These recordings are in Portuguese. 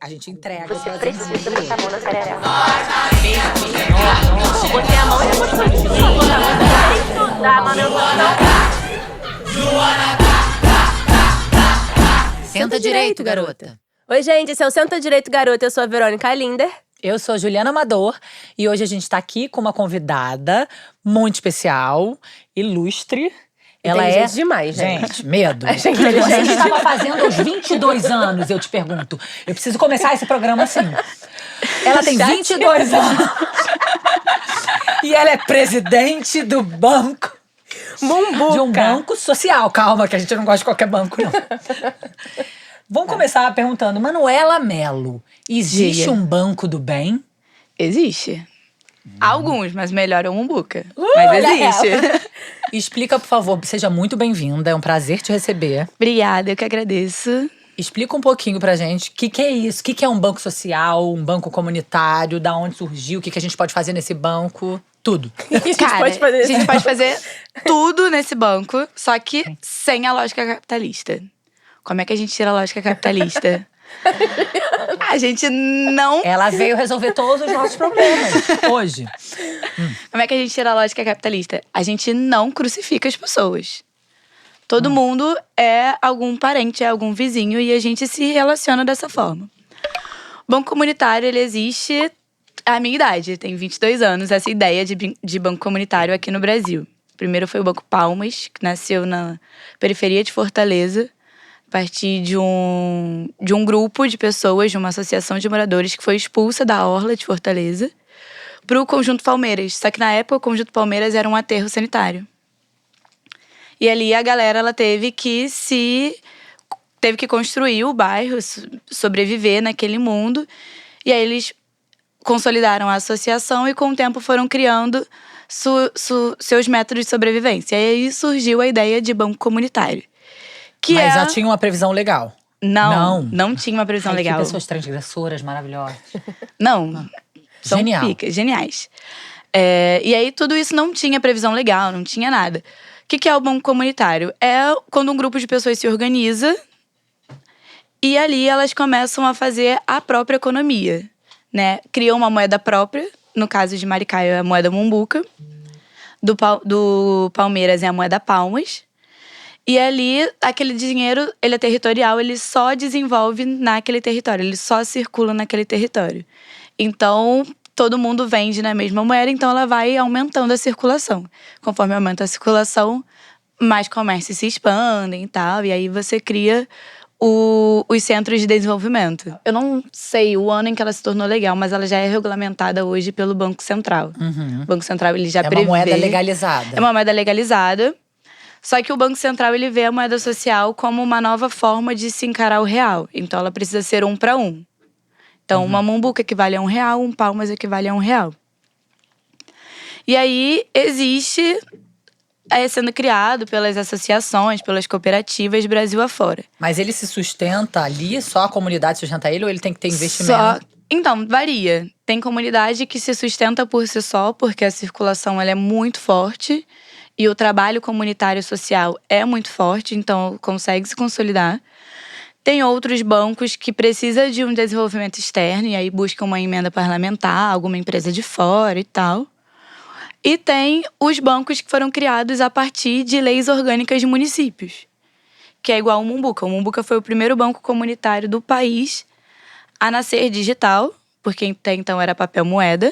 A gente entrega. Você precisa botar a mão na perereca. Botei a mão e depois foi botar a mão da manutenção. Senta direito, garota. Oi, gente, esse é o Senta Direito, Garota. Eu sou a Verônica Linder. Eu sou a Juliana Amador e hoje a gente tá aqui com uma convidada muito especial, ilustre. Ela é demais, gente, medo. A gente O que você estava fazendo aos 22 anos, eu te pergunto. Eu preciso começar esse programa assim. Ela tem 22 anos. E ela é presidente do banco. Mumbuca. De um banco social. Calma, que a gente não gosta de qualquer banco, não. Vamos começar perguntando, Manuela Mello, existe Diga. um banco do bem? Existe. Alguns, mas melhor é o Mumbuca. Mas olha existe. Explica, por favor, seja muito bem-vinda, é um prazer te receber. Obrigada, eu que agradeço. Explica um pouquinho pra gente o que é isso, o que é um banco social, um banco comunitário, da onde surgiu, o que a gente pode fazer nesse banco, tudo. Cara, pode fazer a gente pode fazer tudo nesse banco, só que sem a lógica capitalista. Como é que a gente tira a lógica capitalista? A gente não… Ela veio resolver todos os nossos problemas hoje. Como é que a gente tira a lógica capitalista? A gente não crucifica as pessoas. Todo mundo é algum parente, é algum vizinho e a gente se relaciona dessa forma. O banco comunitário, ele existe à minha idade, tem 22 anos, essa ideia de banco comunitário aqui no Brasil. Primeiro foi o Banco Palmas, que nasceu na periferia de Fortaleza, a partir de um grupo de pessoas, de uma associação de moradores que foi expulsa da orla de Fortaleza para o Conjunto Palmeiras. Só que na época o Conjunto Palmeiras era um aterro sanitário. E ali a galera ela teve que construir o bairro, sobreviver naquele mundo. E aí eles consolidaram a associação e com o tempo foram criando seus métodos de sobrevivência. E aí surgiu a ideia de banco comunitário. Mas já tinha uma previsão legal. Não tinha uma previsão legal. Que pessoas transgressoras maravilhosas. Não. São Genial. picas, geniais. E aí tudo isso não tinha previsão legal, não tinha nada. O que é o banco comunitário? É quando um grupo de pessoas se organiza e ali elas começam a fazer a própria economia, né? Criam uma moeda própria, no caso de Maricá é a moeda Mumbuca, do Palmeiras é a moeda Palmas. E ali, aquele dinheiro, ele é territorial, ele só desenvolve naquele território, ele só circula naquele território. Então, todo mundo vende na mesma moeda, então ela vai aumentando a circulação. Conforme aumenta a circulação, mais comércios se expandem e tal, e aí você cria os centros de desenvolvimento. Eu não sei o ano em que ela se tornou legal, mas ela já é regulamentada hoje pelo Banco Central. O Banco Central, ele já prevê… É uma moeda legalizada. É uma moeda legalizada. Só que o Banco Central, ele vê a moeda social como uma nova forma de se encarar o real. Então, ela precisa ser 1 para 1. Então, uma Mumbuca equivale a R$1, um Palmas equivale a R$1. E aí, existe… sendo criado pelas associações, pelas cooperativas, Brasil afora. Mas ele se sustenta ali? Só a comunidade sustenta ele ou ele tem que ter investimento? Então, varia. Tem comunidade que se sustenta por si só, porque a circulação ela é muito forte. E o trabalho comunitário social é muito forte, então consegue se consolidar. Tem outros bancos que precisam de um desenvolvimento externo e aí buscam uma emenda parlamentar, alguma empresa de fora e tal. E tem os bancos que foram criados a partir de leis orgânicas de municípios, que é igual ao Mumbuca. O Mumbuca foi o primeiro banco comunitário do país a nascer digital, porque até então era papel moeda.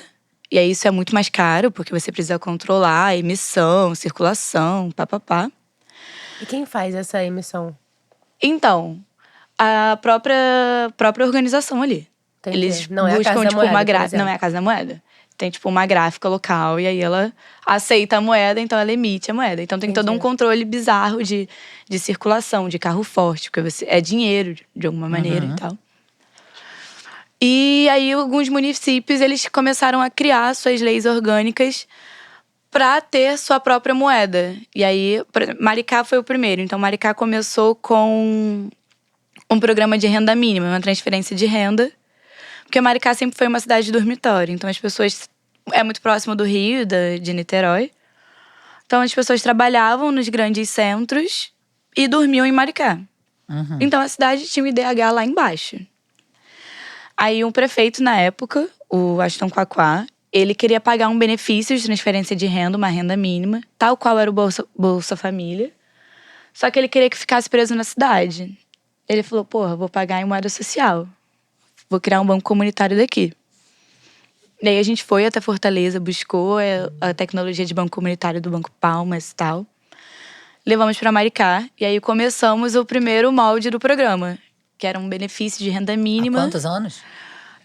E aí isso é muito mais caro, porque você precisa controlar a emissão, circulação, papapá. E quem faz essa emissão? Então, a própria organização ali. Entendi. Eles Não é a buscam, Casa da tipo, Moeda, uma por gráfica. exemplo. Não é a Casa da Moeda. Tem, tipo, uma gráfica local, e aí ela aceita a moeda, então ela emite a moeda. Então tem todo um controle bizarro de circulação, de carro forte, porque é dinheiro, de alguma maneira e tal. E aí, alguns municípios, eles começaram a criar suas leis orgânicas para ter sua própria moeda. E aí, Maricá foi o primeiro. Então, Maricá começou com um programa de renda mínima, uma transferência de renda. Porque Maricá sempre foi uma cidade de dormitório. Então, as pessoas… É muito próximo do Rio, de Niterói. Então, as pessoas trabalhavam nos grandes centros e dormiam em Maricá. Então, a cidade tinha um IDH lá embaixo. Aí um prefeito na época, o Aston Quaquá, ele queria pagar um benefício de transferência de renda, uma renda mínima, tal qual era o Bolsa Família. Só que ele queria que ficasse preso na cidade. Ele falou, porra, vou pagar em moeda social. Vou criar um banco comunitário daqui. E aí a gente foi até Fortaleza, buscou a tecnologia de banco comunitário do Banco Palmas e tal. Levamos para Maricá e aí começamos o primeiro molde do programa, que era um benefício de renda mínima. Há quantos anos?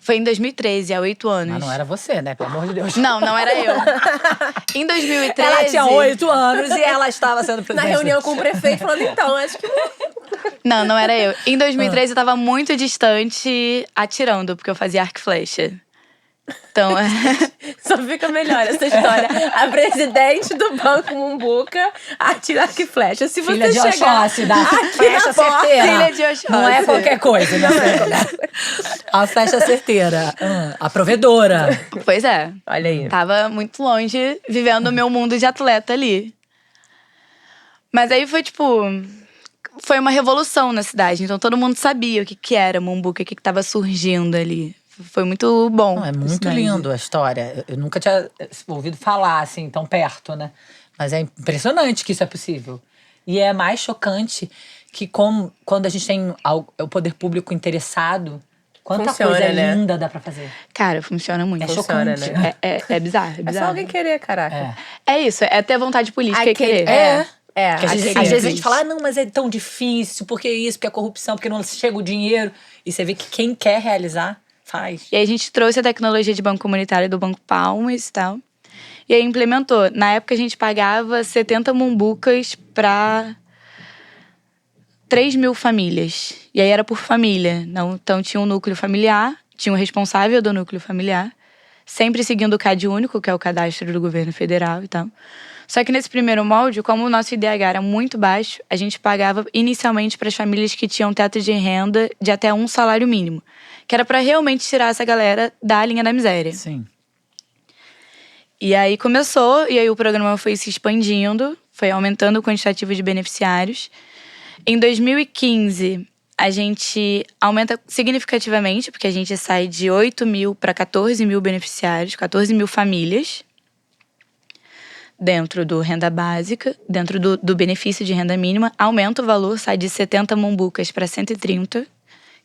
Foi em 2013, há 8 anos. Mas não era você, né? Pelo amor de Deus. Não era eu. Em 2013… Ela tinha 8 anos e ela estava sendo presidente. Na reunião com o prefeito, falando, então, acho que… Não era eu. Em 2013 eu tava muito distante atirando, porque eu fazia arco e flecha. Então, Só fica melhor essa história. A presidente do Banco Mumbuca atira arco e flecha. Se Filha você de chegar Oxóssi, da aqui flecha na porta, certeira. filha de Oxóssi. Não é qualquer coisa, né? A flecha certeira. A provedora. pois é. Olha aí. Tava muito longe, vivendo o meu mundo de atleta ali. Mas aí foi foi uma revolução na cidade. Então todo mundo sabia o que era Mumbuca, o que tava surgindo ali. Foi muito bom. Não, é muito lindo a história. Eu nunca tinha ouvido falar assim, tão perto, né? Mas é impressionante que isso é possível. E é mais chocante que quando a gente tem o poder público interessado, quanta Funciona, coisa né? linda dá pra fazer. Cara, funciona muito. É Funciona, chocante. né? É bizarro, é É bizarro. só alguém querer, caraca. É isso, é ter vontade política e querer. Porque às vezes a gente fala, não, mas é tão difícil, porque isso, porque a corrupção, porque não chega o dinheiro. E você vê que quem quer realizar, faz. E aí a gente trouxe a tecnologia de banco comunitário do Banco Palmas e tal. E aí implementou. Na época a gente pagava 70 mumbucas para 3 mil famílias. E aí era por família. Então tinha um núcleo familiar, tinha um responsável do núcleo familiar, sempre seguindo o CAD único, que é o cadastro do governo federal e tal. Só que nesse primeiro molde, como o nosso IDH era muito baixo, a gente pagava inicialmente para as famílias que tinham teto de renda de até 1 salário mínimo. Que era para realmente tirar essa galera da linha da miséria. Sim. E aí começou, e aí o programa foi se expandindo, foi aumentando o quantitativo de beneficiários. Em 2015, a gente aumenta significativamente, porque a gente sai de 8 mil para 14 mil beneficiários, 14 mil famílias, dentro do renda básica, dentro do benefício de renda mínima. Aumenta o valor, sai de 70 mumbucas para 130,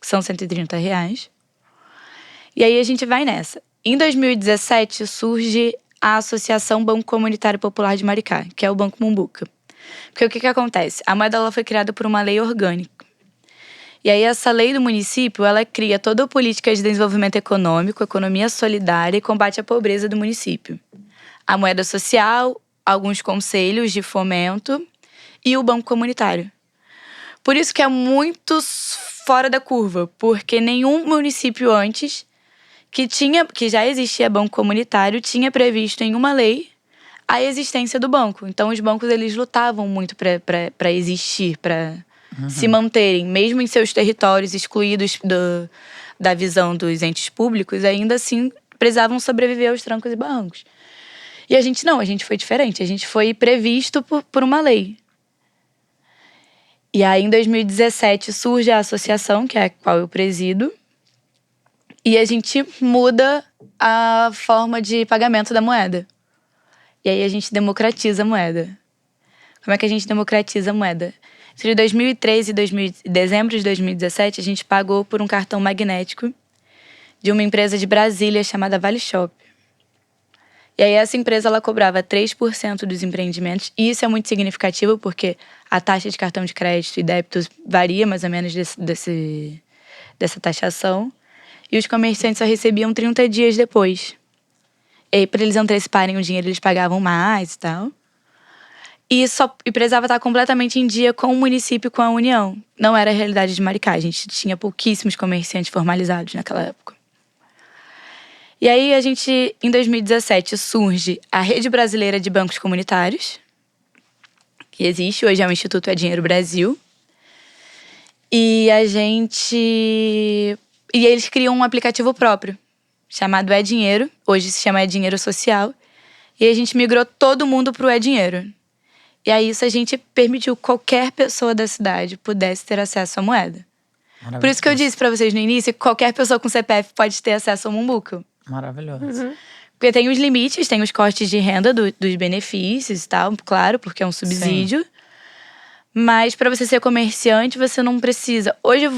que são R$130. E aí a gente vai nessa. Em 2017, surge a Associação Banco Comunitário Popular de Maricá, que é o Banco Mumbuca. Porque o que acontece? A moeda ela foi criada por uma lei orgânica. E aí essa lei do município, ela cria toda a política de desenvolvimento econômico, economia solidária e combate à pobreza do município. A moeda social, alguns conselhos de fomento e o banco comunitário. Por isso que é muito fora da curva, porque nenhum município antes que já existia banco comunitário tinha previsto em uma lei a existência do banco. Então os bancos eles lutavam muito para existir, para se manterem, mesmo em seus territórios excluídos da visão dos entes públicos, ainda assim precisavam sobreviver aos trancos e barrancos. E a gente não, a gente foi diferente. A gente foi previsto por uma lei. E aí, em 2017, surge a associação, que é a qual eu presido. E a gente muda a forma de pagamento da moeda. E aí, a gente democratiza a moeda. Como é que a gente democratiza a moeda? Entre 2013 e dezembro de 2017, a gente pagou por um cartão magnético de uma empresa de Brasília chamada Vale Shop. E aí essa empresa ela cobrava 3% dos empreendimentos. E isso é muito significativo porque a taxa de cartão de crédito e débito varia mais ou menos dessa taxação. E os comerciantes só recebiam 30 dias depois. E aí, para eles anteciparem o dinheiro, eles pagavam mais e tal. E precisava estar completamente em dia com o município e com a União. Não era a realidade de Maricá. A gente tinha pouquíssimos comerciantes formalizados naquela época. E aí, em 2017, surge a Rede Brasileira de Bancos Comunitários, que existe, hoje é o Instituto É Dinheiro Brasil. E eles criam um aplicativo próprio, chamado É Dinheiro, hoje se chama É Dinheiro Social. E a gente migrou todo mundo para o É Dinheiro. E aí, isso a gente permitiu que qualquer pessoa da cidade pudesse ter acesso à moeda. Por isso que eu disse pra vocês no início que qualquer pessoa com CPF pode ter acesso ao Mumbuca. Maravilhoso. Porque tem os limites, tem os cortes de renda dos benefícios e tal, claro, porque é um subsídio. Mas pra você ser comerciante, você não precisa. Hoje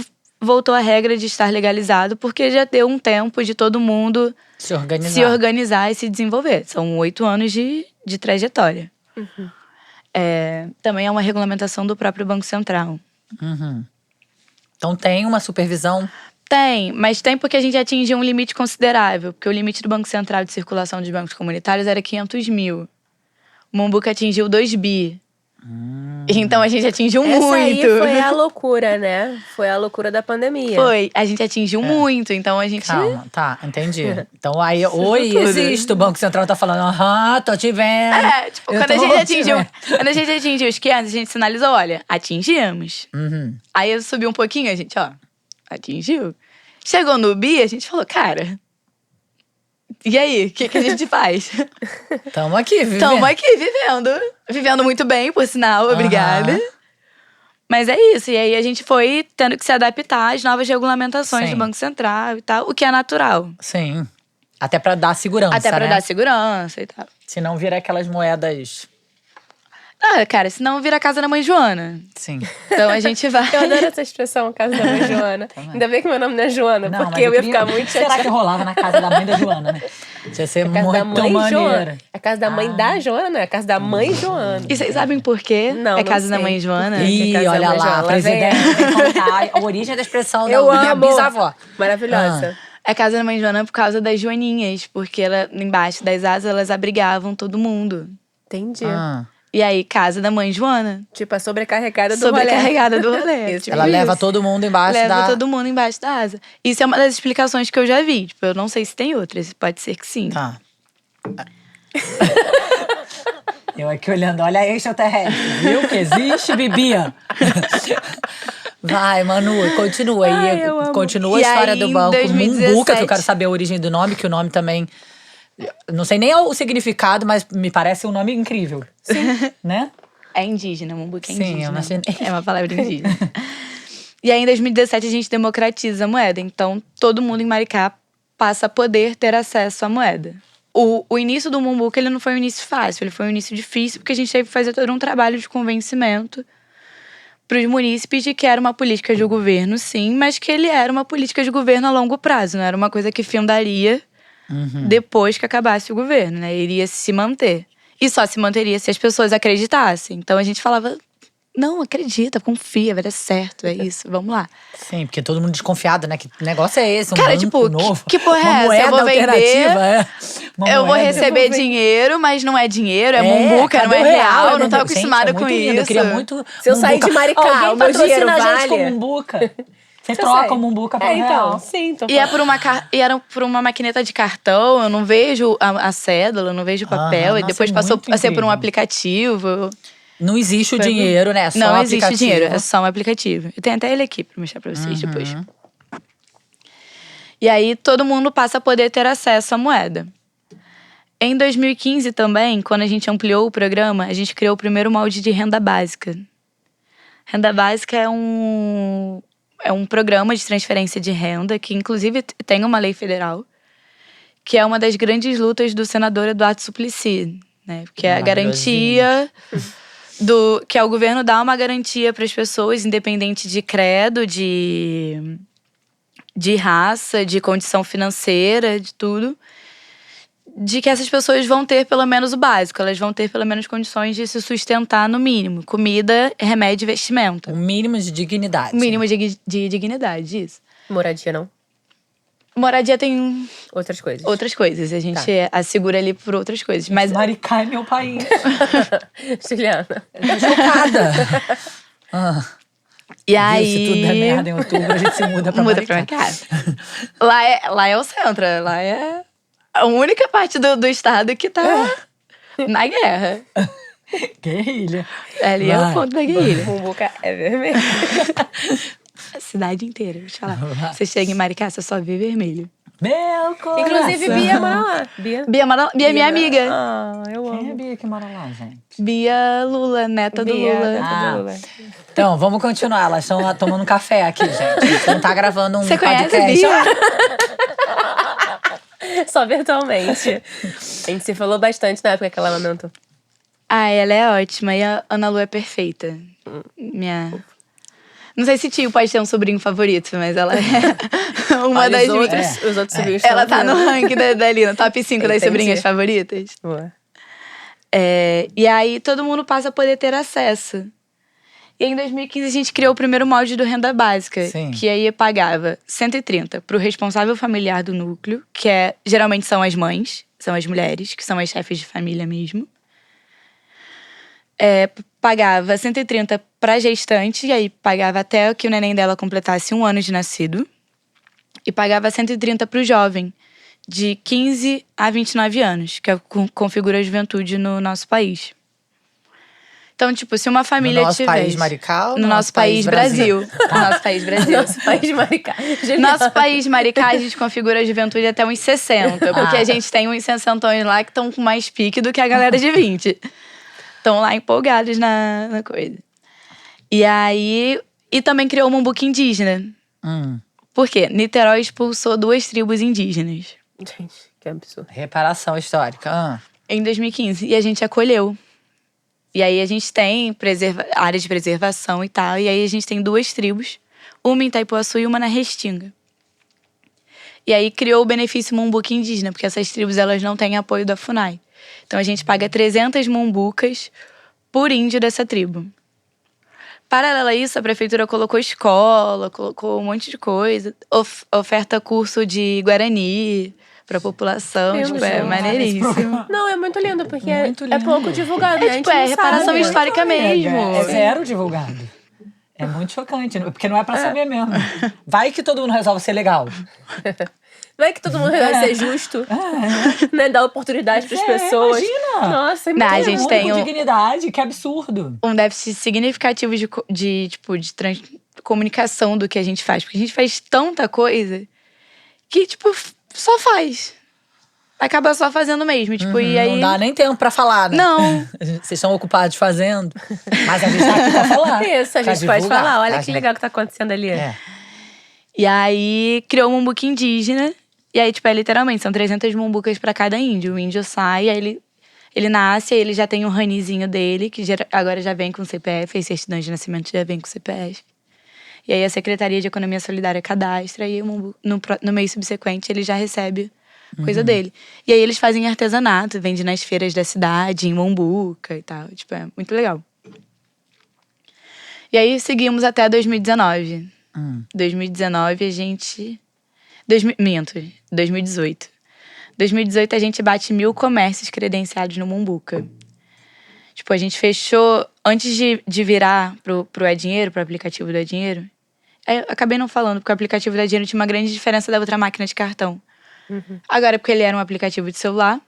voltou a regra de estar legalizado, porque já deu um tempo de todo mundo Se organizar. se organizar e se desenvolver. São 8 anos de trajetória. Também é uma regulamentação do próprio Banco Central. Então tem uma supervisão. Tem, mas tem porque a gente atingiu um limite considerável. Porque o limite do Banco Central de circulação dos bancos comunitários era 500 mil. O Mumbuca atingiu 2 bi. Então a gente atingiu Essa muito. aí foi a loucura, né? Foi a loucura da pandemia. Foi, a gente atingiu muito. Então a gente… Calma, tá, entendi. Então aí, oi, existe. O Banco Central tá falando, tô te vendo. Tipo, Eu quando a tô gente te atingiu… vendo. Quando a gente atingiu os 500, a gente sinalizou, olha, atingimos. Aí eu subi um pouquinho, a gente, atingiu. Chegou no bi, a gente falou, cara… E aí, o que a gente faz? Tamo aqui, vivendo. Tamo aqui, vivendo. Vivendo muito bem, por sinal, obrigada. Mas é isso, e aí a gente foi tendo que se adaptar às novas regulamentações Sim. do Banco Central e tal, o que é natural. Sim. Até pra dar segurança, Até pra né? dar segurança e tal. Se não vira aquelas moedas… Cara, senão vira a casa da mãe Joana. Sim. Então a gente vai… Eu adoro essa expressão, casa da mãe Joana. Ainda bem que meu nome não é Joana, Não, porque mas eu ia queria- ficar muito O que será chateada. que rolava na casa da mãe da Joana, né? Ia ser A casa da muito mãe maneiro. Joana. A casa da mãe da Joana, não é a casa da mãe Joana. E vocês sabem por quê? Não, é não casa da sei. mãe Joana? Por quê? Ih, Casa da olha mãe lá, Joana, presidente, tem que contar a origem da expressão Eu da minha amo. bisavó. Maravilhosa. É casa da mãe Joana por causa das joaninhas. Porque ela, embaixo das asas, elas abrigavam todo mundo. Entendi. E aí, casa da mãe Joana. Tipo, a sobrecarregada do rolê. Sobrecarregada do rolê. Isso. Tipo Ela leva isso. todo mundo embaixo Leva da… todo mundo embaixo da asa. Isso é uma das explicações que eu já vi. Tipo, eu não sei se tem outras. Pode ser que sim. Tá. Eu aqui olhando, olha aí, extraterrestre. Viu que existe, Bibia? Vai, Manu, continua aí. Ai, eu amo. Continua a E história aí, do em banco 2017, Mumbuca, que eu quero saber a origem do nome, que o nome também… Não sei nem o significado, mas me parece um nome incrível. Sim. Né? É indígena, Mumbuca é Sim, indígena. eu não sei nem. É uma palavra indígena. E aí, em 2017, a gente democratiza a moeda. Então, todo mundo em Maricá passa a poder ter acesso à moeda. O início do Mumbuca, ele não foi um início fácil. Ele foi um início difícil, porque a gente teve que fazer todo um trabalho de convencimento para os munícipes de que era uma política de governo, sim, mas que ele era uma política de governo a longo prazo. Não era uma coisa que findaria depois que acabasse o governo, né? Iria se manter. E só se manteria se as pessoas acreditassem. Então, a gente falava… Não, acredita, confia, vai dar certo, é isso, vamos lá. Sim, porque todo mundo desconfiado, né? Que negócio é esse? Um Cara, banco tipo, novo? que porra é Uma essa? moeda Eu vou vender, alternativa, é. Uma eu vou moeda. receber dinheiro, mas não é dinheiro, é Mumbuca, cadê não é o real, eu não Gente, tava acostumada é com muito lindo. isso. Eu queria muito Se eu sair de Maricá, Alguém o meu patrocina dinheiro a gente vale? com Mumbuca. Você Eu troca sei. o Mumbuca pelo então, real. sim. Tô E era por uma maquineta de cartão, eu não vejo a cédula, eu não vejo o papel, e nossa, depois é passou muito a ser por um incrível. aplicativo. Não existe o dinheiro, né? É só Não um existe aplicativo. dinheiro, é só um aplicativo. Eu tenho até ele aqui pra mostrar pra vocês depois. E aí todo mundo passa a poder ter acesso à moeda. Em 2015 também, quando a gente ampliou o programa, a gente criou o primeiro molde de renda básica. Renda básica é um programa de transferência de renda que, inclusive, tem uma lei federal, que é uma das grandes lutas do senador Eduardo Suplicy, né? Que é a garantia que é o governo dar uma garantia para as pessoas, independente de credo, de raça, de condição financeira, de tudo, de que essas pessoas vão ter pelo menos o básico, elas vão ter pelo menos condições de se sustentar no mínimo. Comida, remédio e vestimento. Um mínimo de dignidade. O mínimo de dignidade, isso. Moradia, não. Moradia tem Outras coisas. outras coisas, a gente assegura ali por outras coisas. Mas Maricá é meu país. Juliana. Tô chocada. E aí… Se tudo der merda em outubro, a gente se muda pra Maricá. Maricá. Lá é o centro, lá é a única parte do estado que tá na guerra. Guerrilha. Ali é o ponto da guerrilha. Mumbuca é vermelho. A cidade inteira, vou te falar. Você chega em Maricá, você só vê vermelho. Meu coração. Inclusive, Bia mora lá. Bia é minha amiga. Ah, eu amo. Quem é a Bia que mora lá, gente? Bia Lula, neta do Bia, Lula. neta do Lula. Então, vamos continuar. Elas estão lá tomando café aqui, gente. A gente não tá gravando um Você conhece podcast. a Bia? Só virtualmente. A gente se falou bastante na época que ela amamentou. Ah, ela é ótima. E a Ana Lu é perfeita. Minha... Não sei se tio pode ter um sobrinho favorito, mas ela é uma Olha, das os minhas. outros, os outros sobrinhos Ela estão tá no vendo. ranking dali, no top 5 das Entendi. sobrinhas favoritas. Boa. E aí todo mundo passa a poder ter acesso. E aí, em 2015 a gente criou o primeiro molde do Renda Básica, Sim. que aí pagava 130 pro responsável familiar do núcleo, que geralmente são as mães, são as mulheres, que são as chefes de família mesmo. Pagava 130 pra gestante, e aí pagava até que o neném dela completasse 1 ano de nascido. E pagava 130 pro jovem, de 15 a 29 anos, que é o que configura a juventude no nosso país. Então, tipo, se uma família No nosso tivesse... país Marical? No nosso país, Brasil. No nosso país, Brasil. Nosso país de Maricá. Nosso país, Maricá, a gente configura a juventude até uns 60. Porque a gente tem uns 60 lá que estão com mais pique do que a galera de 20. Estão lá empolgados na coisa. E aí... E também criou um Mumbuca indígena. Por quê? Niterói expulsou 2 tribos indígenas. Gente, que absurdo. Reparação histórica. Em 2015. E a gente acolheu. E aí a gente tem área de preservação e tal. E aí a gente tem 2 tribos. Uma em Itaipuaçu e uma na Restinga. E aí criou o benefício Mumbuca indígena. Porque essas tribos, elas não têm apoio da FUNAI. Então a gente paga 300 mumbucas por índio dessa tribo. Paralelo a isso, a prefeitura colocou escola, colocou um monte de coisa. Oferta curso de Guarani pra população. Lindo, Tipo, é gente. maneiríssimo. Não, é muito lindo, porque Muito é lindo. pouco divulgado, né? A gente Tipo, não reparação sabe. histórica mesmo. É zero divulgado. É muito chocante, porque não é pra saber mesmo. Vai que todo mundo resolve ser legal. Vai que todo mundo vai ser justo, né? Dar oportunidade pras pessoas. Imagina. Nossa, é Não, muito a gente Todo mundo tem com um- dignidade, que absurdo. Um déficit significativo de comunicação do que a gente faz. Porque a gente faz tanta coisa que, tipo, só faz. Acaba só fazendo mesmo. Tipo, e aí... Não dá nem tempo pra falar, né? Não. Vocês estão ocupados fazendo. Mas a gente tá aqui pra falar. Isso, a pra gente pode divulgar. falar. Olha A que gente- legal que tá acontecendo ali. É. E aí, criou um mumbuca indígena. E aí, tipo, literalmente, são 300 mumbucas pra cada índio. O índio sai, aí ele nasce, aí ele já tem um ranizinho dele, que agora já vem com CPF, aí certidão de nascimento já vem com CPF. E aí a Secretaria de Economia Solidária cadastra, e no mês subsequente ele já recebe coisa dele. E aí eles fazem artesanato, vendem nas feiras da cidade, em mumbuca e tal. Tipo, é muito legal. E aí seguimos até 2019. 2019 a gente... 2018. 2018 a gente bate 1.000 comércios credenciados no Mumbuca. Tipo, a gente fechou... Antes de virar pro É Dinheiro, pro aplicativo do É Dinheiro... Eu acabei não falando, porque o aplicativo do É Dinheiro tinha uma grande diferença da outra máquina de cartão. Agora, porque ele era um aplicativo de celular,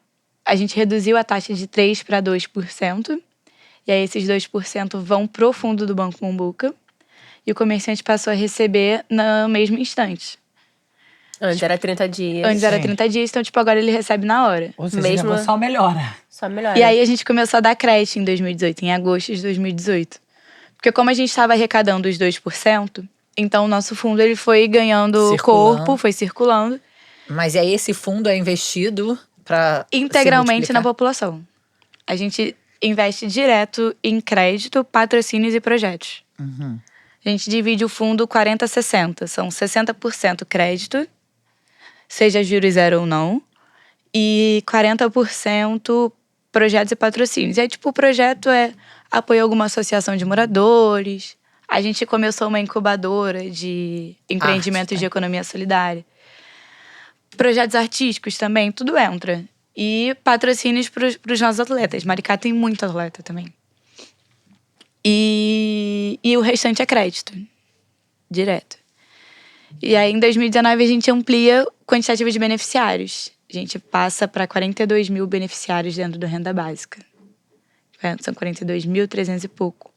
a gente reduziu a taxa de 3% para 2%. E aí esses 2% vão pro fundo do Banco Mumbuca. E o comerciante passou a receber no mesmo instante. Antes era 30 dias. Antes era Sim. 30 dias, então, tipo, agora ele recebe na hora. Ou seja, Mesmo- o negócio só melhora. Só melhor. E aí a gente começou a dar crédito em 2018, em agosto de 2018. Porque como a gente estava arrecadando os 2%, então o nosso fundo ele foi ganhando Circulando. corpo, foi circulando Mas aí esse fundo é investido pra integralmente se na multiplicar? população. A gente investe direto em crédito, patrocínios e projetos. A gente divide o fundo 40-60. São 60% crédito, seja juros zero ou não, e 40% projetos e patrocínios. E aí, tipo, o projeto é apoio a alguma associação de moradores. A gente começou uma incubadora de empreendimentos de economia solidária. Projetos artísticos também, tudo entra. E patrocínios pros nossos atletas. Maricá tem muito atleta também. E o restante é crédito. Direto. E aí, em 2019, a gente amplia o quantitativo de beneficiários. A gente passa para 42 mil beneficiários dentro do Renda Básica. São 42.300 e pouco.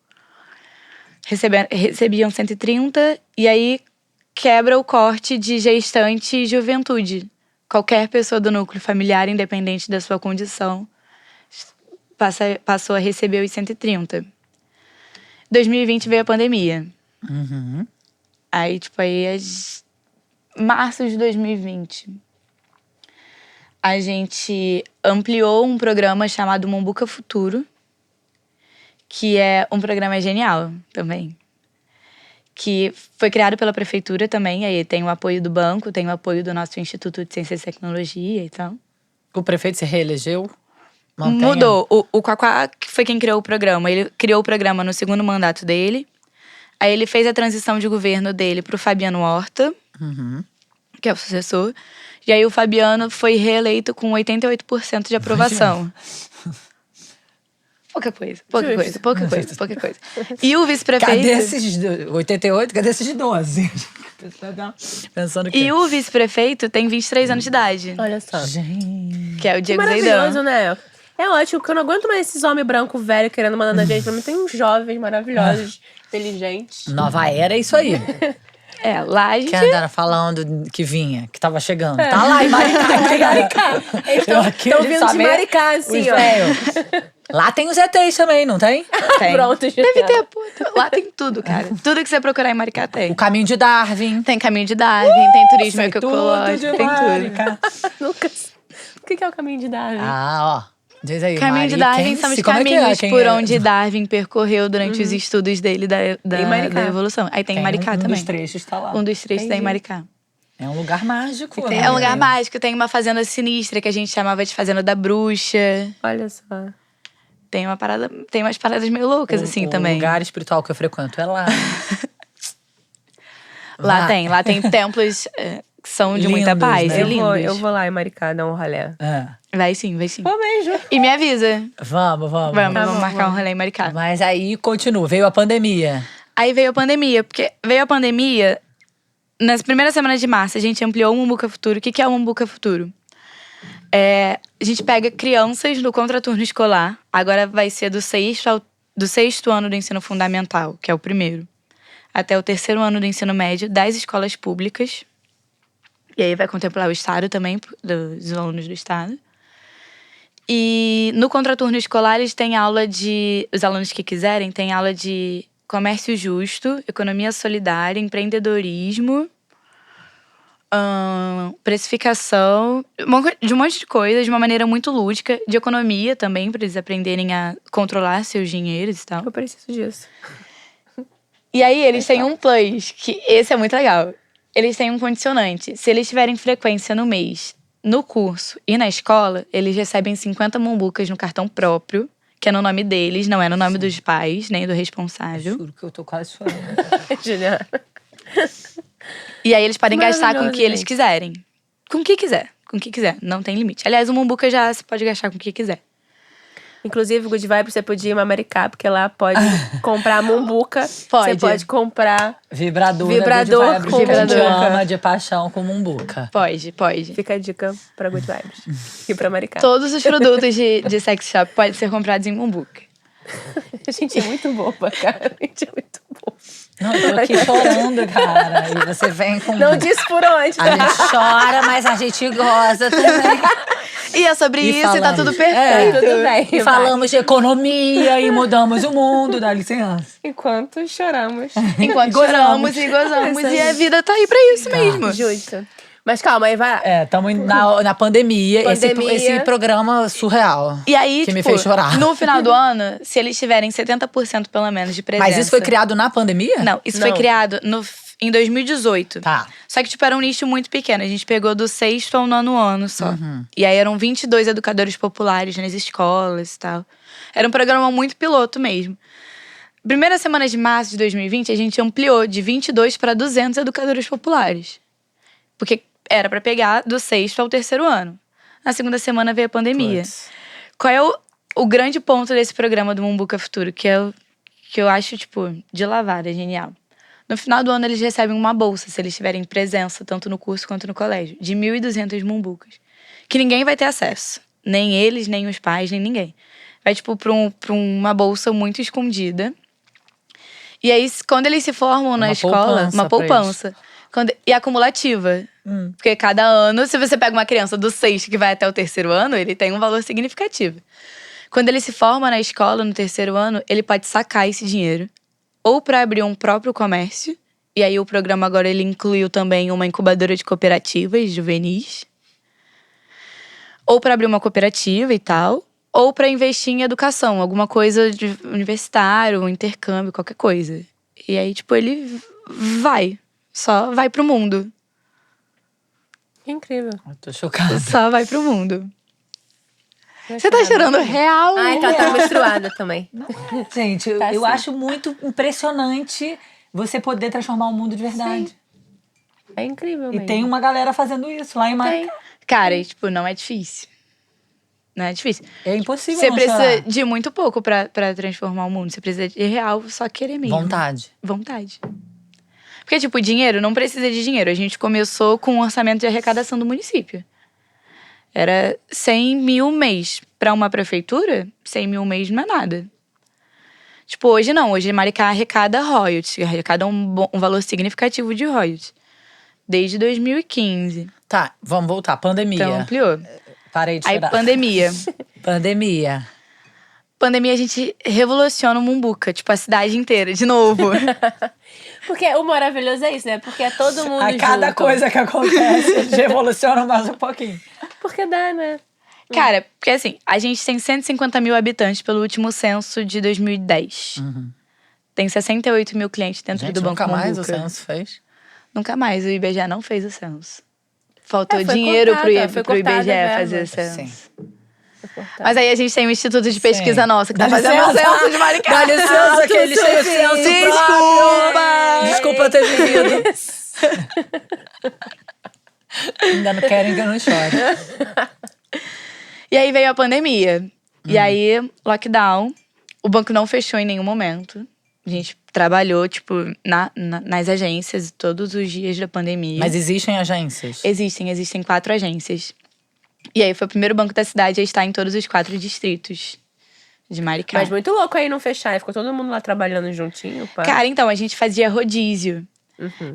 Recebiam 130, e aí quebra o corte de gestante e juventude. qualquer pessoa do núcleo familiar, independente da sua condição, passou a receber os 130. 2020 veio a pandemia. Aí, tipo, março de 2020, a gente ampliou um programa chamado Mombuca Futuro, que é um programa genial também. Que foi criado pela prefeitura também, aí tem o apoio do banco, tem o apoio do nosso Instituto de Ciência e Tecnologia e tal. O prefeito se reelegeu? Mantém Mudou. O Quaquá foi quem criou o programa. Ele criou o programa no segundo mandato dele. Aí ele fez a transição de governo dele pro Fabiano Horta, que é o sucessor. E aí o Fabiano foi reeleito com 88% de aprovação. Pouca coisa. E o vice-prefeito... Cadê esses 88? Cadê esses 12? Pensando que... E o vice-prefeito tem 23 anos de idade. Olha só. Gente... Que é o Que Diego maravilhoso, Zaidan. né? É ótimo, porque eu não aguento mais esses homens brancos velhos querendo mandar na gente. Pra mim tem uns jovens maravilhosos, inteligentes. Nova era é isso aí. Lá a gente... Que andaram falando que vinha, que tava chegando. Tá lá em Maricá. Eles estão vindo de Maricá, assim, ó. Lá tem os ETs também, não tem? Tem. Pronto, Deve ter, puta. Lá tem tudo, cara. Tudo que você procurar em Maricá tem. O caminho de Darwin. Tem caminho de Darwin, tem turismo Sei tudo ecológico, de tem tudo. Maricá. Nunca... O que é o caminho de Darwin? Ah, ó. Diz aí, Caminho de Darwin são os caminhos por onde Darwin percorreu durante os estudos dele da evolução. Aí tem Maricá um também. dos trechos tá lá. Um dos trechos tem Maricá. É um lugar mágico. É um lugar mágico, tem uma fazenda sinistra que a gente chamava de Fazenda da Bruxa. Olha só. Tem umas paradas meio loucas, assim, também. O lugar espiritual que eu frequento é lá. Lá tem templos que são de muita Lindos, paz né? e lindos. Eu vou lá em Maricá dar um rolê. Vai sim. Vou mesmo. E me avisa. Vamos. Vamos marcar um rolê em Maricá. Mas aí continua, veio a pandemia. Aí veio a pandemia, nas primeiras semanas de março, a gente ampliou o Mombuca Futuro. O que é o Mombuca Futuro? A gente pega crianças no contraturno escolar, agora vai ser do sexto ano do ensino fundamental, que é o primeiro, até o terceiro ano do ensino médio, das escolas públicas. E aí vai contemplar o estado também, dos alunos do estado. E no contraturno escolar, eles têm aula de... Os alunos que quiserem têm aula de comércio justo, economia solidária, empreendedorismo, precificação, de um monte de coisa, de uma maneira muito lúdica, de economia também, para eles aprenderem a controlar seus dinheiros e tal. Eu preciso disso. E aí eles têm um plus, que esse é muito legal. Eles têm um condicionante. Se eles tiverem frequência no mês, no curso e na escola, eles recebem 50 mombucas no cartão próprio, que é no nome deles, não é no nome dos pais, nem do responsável. Juro que eu tô quase chorando. Juliana. E aí eles podem gastar com o que Maravilhoso, eles gente. quiserem. Com o que quiser. Não tem limite. Aliás, o mombuca já se pode gastar com o que quiser. Inclusive, Good Vibes, você podia ir em Maricá, porque lá pode comprar mumbuca. Pode. Você pode comprar... Vibrador Vibrador com com te mumbuca. ama de paixão com mumbuca. Pode. Fica a dica pra Good Vibes. E pra Maricá. Todos os produtos de sex shop podem ser comprados em mombuca. A gente é muito boba, cara. A gente é muito boba. Não, eu tô aqui chorando, cara. E você vem com... Não disse por onde. A gente chora, mas a gente goza também. E é sobre E isso e tá tudo falamos- perfeito. Tudo bem. E falamos de economia e mudamos o mundo, dá licença. Enquanto choramos. Enquanto Gozamos. choramos e gozamos. Isso aí. E a vida tá aí pra isso mesmo. Justo. Mas calma, aí vai. Estamos na pandemia, Pandemia. Esse programa surreal. E aí, Que me tipo, fez chorar. no final do ano, se eles tiverem 70% pelo menos de presença... Mas isso foi criado na pandemia? Não, isso foi Não. criado em 2018. Tá. Só que, tipo, era um nicho muito pequeno. A gente pegou do sexto ao nono ano só. E aí eram 22 educadores populares nas escolas e tal. Era um programa muito piloto mesmo. Primeira semana de março de 2020, a gente ampliou de 22 para 200 educadores populares. Porque era pra pegar do sexto ao terceiro ano. Na segunda semana veio a pandemia. Puts. Qual é o grande ponto desse programa do Mombuca Futuro? Que eu acho, tipo, de lavada, genial. No final do ano, eles recebem uma bolsa, se eles tiverem presença, tanto no curso quanto no colégio, de 1.200 mombucas. Que ninguém vai ter acesso. Nem eles, nem os pais, nem ninguém. Vai, tipo, pra uma bolsa muito escondida. E aí, quando eles se formam na escola, poupança uma pra poupança. E acumulativa. Porque cada ano, se você pega uma criança do 6º que vai até o 3º ano, ele tem um valor significativo. Quando ele se forma na escola, no 3º ano, ele pode sacar esse dinheiro. Ou para abrir um próprio comércio. E aí o programa agora ele incluiu também uma incubadora de cooperativas juvenis. Ou para abrir uma cooperativa e tal. Ou para investir em educação. Alguma coisa de universitário, um intercâmbio, qualquer coisa. E aí, tipo, ele vai. Só vai pro mundo. Que incrível. Eu tô chocada. Só vai pro mundo. Você tá chorando real? Ai, tá, tá menstruada também. Gente, eu, Tá eu sim. acho muito impressionante você poder transformar o mundo de verdade. É incrível E mesmo. tem uma galera fazendo isso lá em Maricá. Cara, e, tipo, não é difícil. Não é difícil. É impossível Você não precisa chorar. de muito pouco pra transformar o mundo. Você precisa de real, só querer mesmo. Vontade. Vontade. Porque, tipo, dinheiro não precisa de dinheiro. A gente começou com um orçamento de arrecadação do município. Era 100 mil mês. Pra uma prefeitura, 100 mil mês não é nada. Tipo, hoje não. Hoje Maricá arrecada royalties. Arrecada um valor significativo de royalties. Desde 2015. Tá, vamos voltar. Pandemia. Então, ampliou. Parei de Aí, chorar. pandemia. Pandemia. Pandemia, a gente revoluciona o Mumbuca. Tipo, a cidade inteira, de novo. Porque o maravilhoso é isso, né? Porque é todo mundo A cada junto. coisa que acontece, eles revolucionam mais um pouquinho. Porque dá, né? Cara, porque assim, a gente tem 150 mil habitantes pelo último censo de 2010. Tem 68 mil clientes dentro Gente, do Banco nunca mais o Mumbuca. censo fez. Nunca mais. O IBGE não fez o censo. Faltou Foi dinheiro cortada, pro foi cortada IBGE a verba. fazer o censo. Sim. Mas aí a gente tem um instituto de pesquisa Sim. nosso que tá Dá fazendo o licença. censo de Maricá. Dá licença que eles têm o censo Desculpa! Desculpa ter vivido. Ainda não querem que eu não chore. E aí veio a pandemia. E aí, lockdown. O banco não fechou em nenhum momento. A gente trabalhou, tipo, nas agências todos os dias da pandemia. Mas existem agências? Existem 4 agências. E aí foi o primeiro banco da cidade a estar em todos os 4 distritos de Maricá. Mas muito louco aí não fechar. E ficou todo mundo lá trabalhando juntinho, pá. Cara, então, a gente fazia rodízio.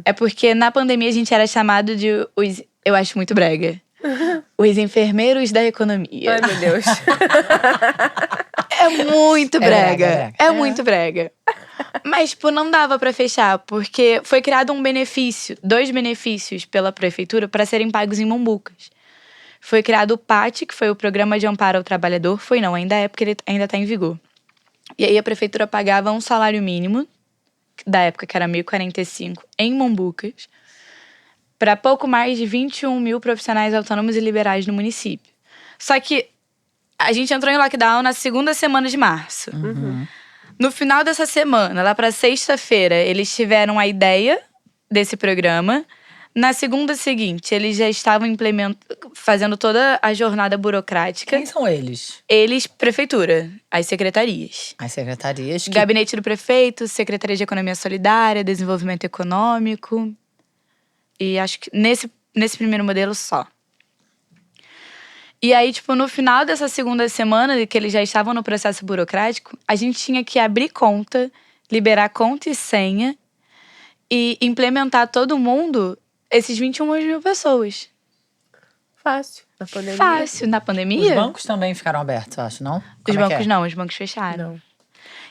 É porque na pandemia a gente era chamado de os… Eu acho muito brega. Os enfermeiros da economia. Ai, meu Deus. É muito brega. brega. É muito brega. Mas, tipo, não dava pra fechar, porque foi criado um benefício, 2 benefícios pela prefeitura para serem pagos em Mumbucas. Foi criado o PAT, que foi o Programa de Amparo ao Trabalhador. Foi não, ainda é porque ele ainda tá em vigor. E aí a prefeitura pagava um salário mínimo, da época que era 1.045, em Mumbucas, para pouco mais de 21 mil profissionais autônomos e liberais no município. Só que a gente entrou em lockdown na segunda semana de março. No final dessa semana, lá pra sexta-feira, eles tiveram a ideia desse programa. Na segunda seguinte, eles já estavam fazendo toda a jornada burocrática. Quem são eles? Eles, prefeitura, as secretarias. As secretarias que… Gabinete do prefeito, Secretaria de Economia Solidária, Desenvolvimento Econômico. E acho que nesse primeiro modelo só. E aí, tipo, no final dessa segunda semana, que eles já estavam no processo burocrático, a gente tinha que abrir conta, liberar conta e senha e implementar todo mundo, esses 21 mil pessoas. Fácil. Na pandemia. Fácil. Na Os pandemia, bancos também ficaram abertos, acho, não? os Como é que bancos é? não, os bancos fecharam. Não.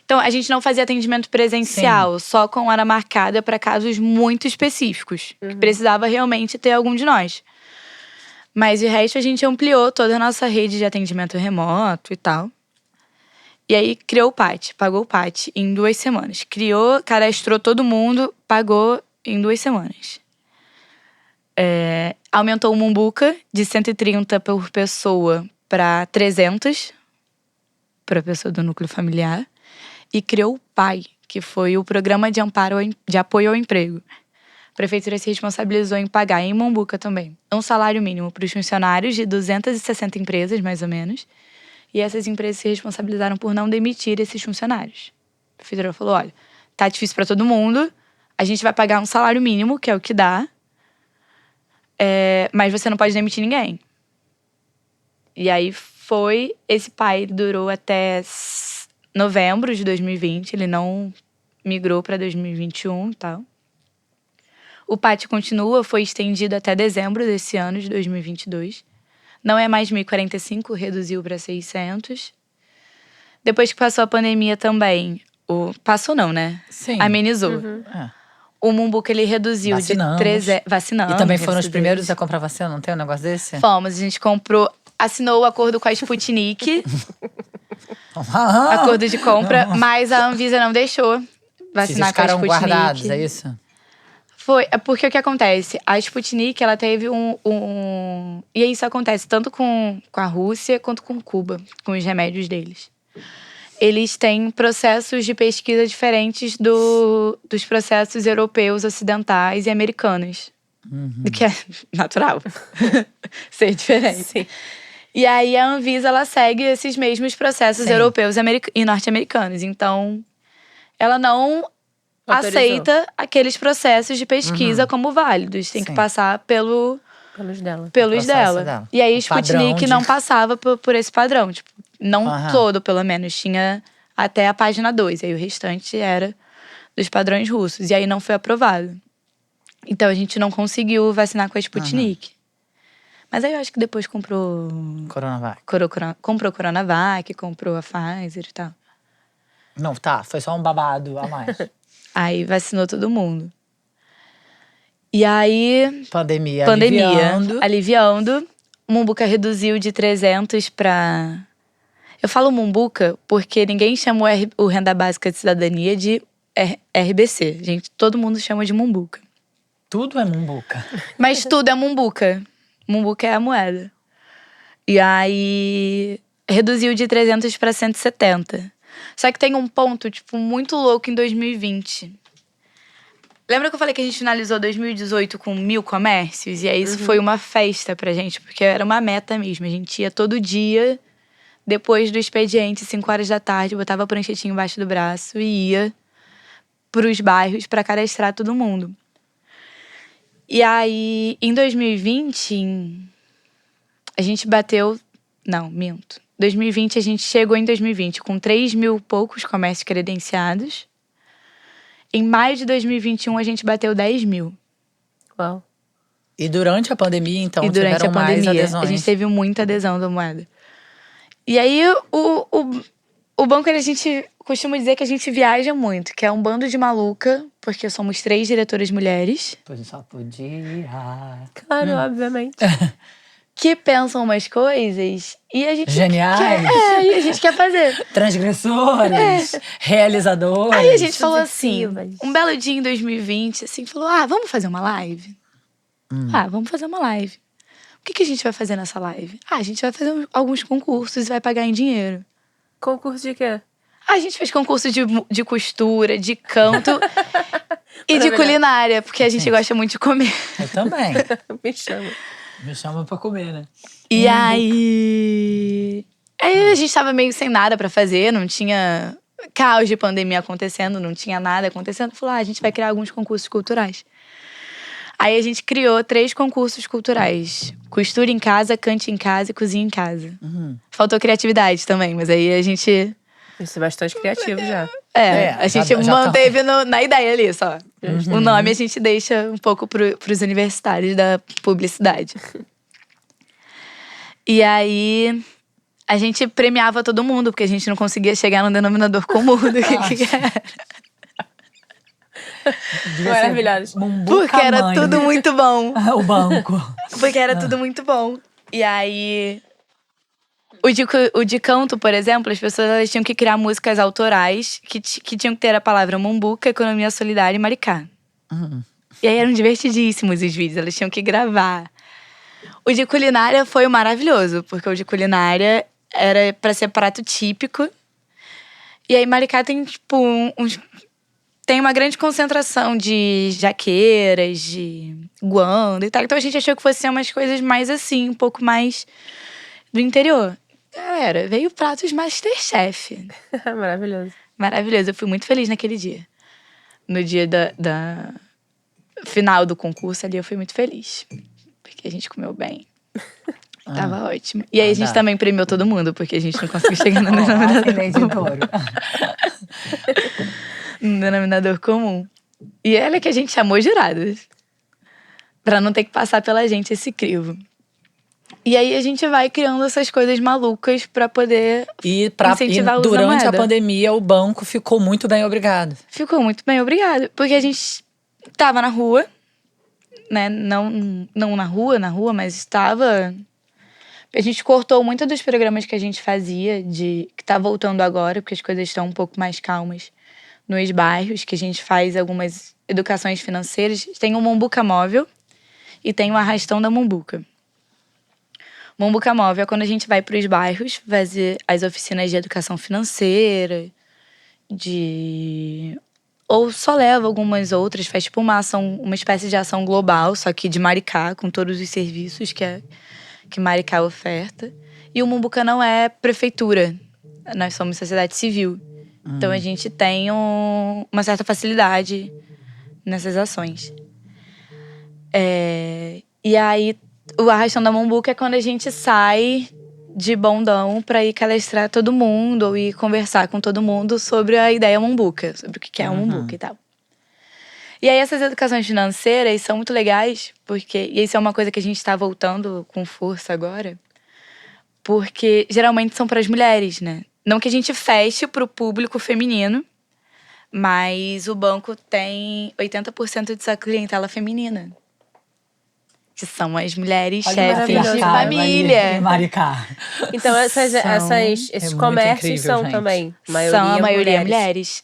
Então, a gente não fazia atendimento presencial, só com hora marcada para casos muito específicos, que precisava realmente ter algum de nós. Mas o resto a gente ampliou toda a nossa rede de atendimento remoto e tal. E aí criou o PAT, pagou o PAT em 2 semanas. Criou, cadastrou todo mundo, pagou em 2 semanas. Aumentou o Mumbuca de 130 por pessoa para 300 para pessoa do núcleo familiar. E criou o PAI, que foi o Programa de Apoio ao Emprego. A prefeitura se responsabilizou em pagar em Mumbuca também um salário mínimo para os funcionários de 260 empresas, mais ou menos. E essas empresas se responsabilizaram por não demitir esses funcionários. A prefeitura falou, olha, tá difícil para todo mundo, a gente vai pagar um salário mínimo, que é o que dá, mas você não pode demitir ninguém. E aí foi, esse PAI durou até novembro de 2020, ele não migrou para 2021 e tal. o pátio continua, foi estendido até dezembro desse ano, de 2022. Não é mais 1.045, reduziu para 600. Depois que passou a pandemia também, passou não, né? Sim. Amenizou. É. O Mumbuca, ele reduziu Vacinamos. de 13... Vacinamos. E também foram os graças a primeiros Deus. a comprar vacina, não tem um negócio desse? Fomos, a gente assinou o acordo com a Sputnik, Ah, acordo de compra, mas a Anvisa não deixou Vocês vacinar com a ficaram Sputnik. guardados, é isso? É porque o que acontece? A Sputnik, ela teve E isso acontece tanto com a Rússia quanto com Cuba, com os remédios deles. Eles têm processos de pesquisa diferentes dos processos europeus, ocidentais e americanos. Que é natural ser diferente. Sim. E aí a Anvisa, ela segue esses mesmos processos Sim. europeus e norte-americanos. Então, ela não Autorizou. aceita aqueles processos de pesquisa como válidos. Tem que Sim. passar pelos processo dela. dela. E aí, O Sputnik padrão de- não passava por esse padrão. Tipo, não Aham. todo, pelo menos. Tinha até a página 2. Aí o restante era dos padrões russos. E aí não foi aprovado. Então a gente não conseguiu vacinar com a Sputnik. Mas aí eu acho que depois comprou Coronavac. comprou Coronavac, comprou a Pfizer e tal. Não, tá, foi só um babado a mais. Aí vacinou todo mundo. E aí, Pandemia aliviando. O Mumbuca reduziu de 300 pra... Eu falo Mumbuca porque ninguém chamou o Renda Básica de Cidadania de RBC. Gente, todo mundo chama de Mumbuca. Tudo é mumbuca. Mas tudo é Mumbuca. Mumbuca é a moeda. E aí, reduziu de 300 para 170. Só que tem um ponto, tipo, muito louco em 2020. Lembra que eu falei que a gente finalizou 2018 com 1.000 comércios? E aí isso foi uma festa pra gente, porque era uma meta mesmo. A gente ia todo dia, depois do expediente, 5 horas da tarde, botava a pranchetinha embaixo do braço e ia pros bairros pra cadastrar todo mundo. E aí, em 2020, a gente bateu... Não, minto. 2020, a gente chegou em 2020 com 3.000 e poucos comércios credenciados. Em maio de 2021, a gente bateu 10.000. Uau. E durante a pandemia, então, E durante tiveram a pandemia, mais adesões. a gente teve muita adesão da moeda. E aí, o banco, a gente costuma dizer que a gente viaja muito, que é um bando de maluca, porque somos 3 diretoras mulheres, Pois só podia. Claro, obviamente. que pensam umas coisas e a gente Geniais. e a gente quer fazer. Transgressores. Realizadores. Aí a gente falou assim, Subversivas. um belo dia em 2020, assim, falou, vamos fazer uma live? Vamos fazer uma live. O que a gente vai fazer nessa live? A gente vai fazer alguns concursos e vai pagar em dinheiro. Concurso de quê? A gente fez concurso de costura, de canto e de Maravilhoso. culinária, porque a gente gosta muito de comer. Eu também. Me chama. Me chama pra comer, né? E aí a gente tava meio sem nada pra fazer, não tinha caos de pandemia acontecendo, não tinha nada acontecendo. Falou, a gente vai criar alguns concursos culturais. Aí a gente criou 3 concursos culturais. Costura em casa, cante em casa e cozinha em casa. Faltou criatividade também, mas aí a gente... Isso é bastante criativo já. a gente já tá. manteve na ideia ali só. O nome a gente deixa um pouco pros universitários da publicidade. E aí, a gente premiava todo mundo, porque a gente não conseguia chegar no denominador comum do que era. Maravilhoso. Porque era tudo muito bom. O banco. Porque era tudo muito bom. E aí... O de canto, por exemplo, as pessoas elas tinham que criar músicas autorais que tinham que ter a palavra Mumbuca, Economia Solidária e Maricá. E aí eram divertidíssimos os vídeos, elas tinham que gravar. O de culinária foi maravilhoso, porque o de culinária era pra ser prato típico. E aí Maricá tem, tipo, tem uma grande concentração de jaqueiras, de guanda e tal. Então a gente achou que fosse ser umas coisas mais assim, um pouco mais do interior. Galera, veio pratos Masterchef. Maravilhoso. Maravilhoso, eu fui muito feliz naquele dia. No dia da final do concurso ali, eu fui muito feliz. Porque a gente comeu bem. Tava ótimo. E aí a gente também premiou todo mundo, porque a gente não conseguiu chegar no denominador comum. E ela que a gente chamou jurados. Pra não ter que passar pela gente esse crivo. E aí a gente vai criando essas coisas malucas pra poder incentivar o uso da durante a moeda. pandemia, o banco ficou muito bem, obrigado. Ficou muito bem, obrigado. Porque a gente tava na rua, né? Não na rua, mas estava. A gente cortou muito dos programas que a gente fazia, que tá voltando agora, porque as coisas estão um pouco mais calmas nos bairros, que a gente faz algumas educações financeiras. Tem o Mombuca Móvel e tem o Arrastão da Mombuca. Mombuca Móvel é quando a gente vai para os bairros fazer as oficinas de educação financeira, ou só leva algumas outras, faz tipo uma espécie de ação global, só que de Maricá, com todos os serviços que Maricá oferta. E o Mombuca não é prefeitura, nós somos sociedade civil. Então a gente tem uma certa facilidade nessas ações. E aí, o Arrastão da Mombuca é quando a gente sai de bondão pra ir calestrar todo mundo ou ir conversar com todo mundo sobre a ideia Mombuca, sobre o que é o Mombuca e tal. E aí, essas educações financeiras são muito legais, e isso é uma coisa que a gente tá voltando com força agora, porque geralmente são para as mulheres, né? Não que a gente feche pro público feminino, mas o banco tem 80% de sua clientela feminina. Que são as mulheres chefes de família. Em Maricá. Então, esses comércios incrível, são gente. também, São a maioria mulheres.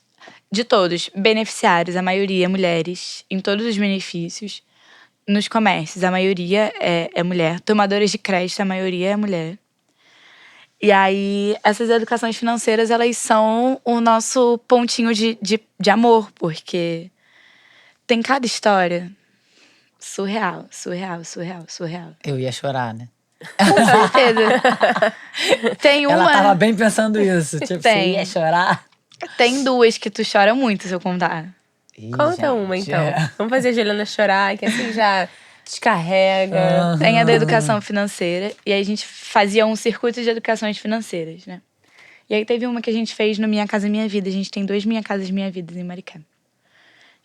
De todos, beneficiários, a maioria mulheres, em todos os benefícios. Nos comércios, a maioria é mulher. Tomadoras de crédito, a maioria é mulher. E aí, essas educações financeiras, elas são o nosso pontinho de amor, porque tem cada história surreal. Eu ia chorar, né? Com certeza. Ela tava bem pensando isso. Tipo, você ia chorar? Tem duas que tu chora muito se eu contar. Conta uma, então. Vamos fazer a Juliana chorar, que assim já descarrega. Tem a da educação financeira. E aí a gente fazia um circuito de educações financeiras, né? E aí teve uma que a gente fez no Minha Casa Minha Vida. A gente tem 2 Minha Casas Minha Vida em Maricá.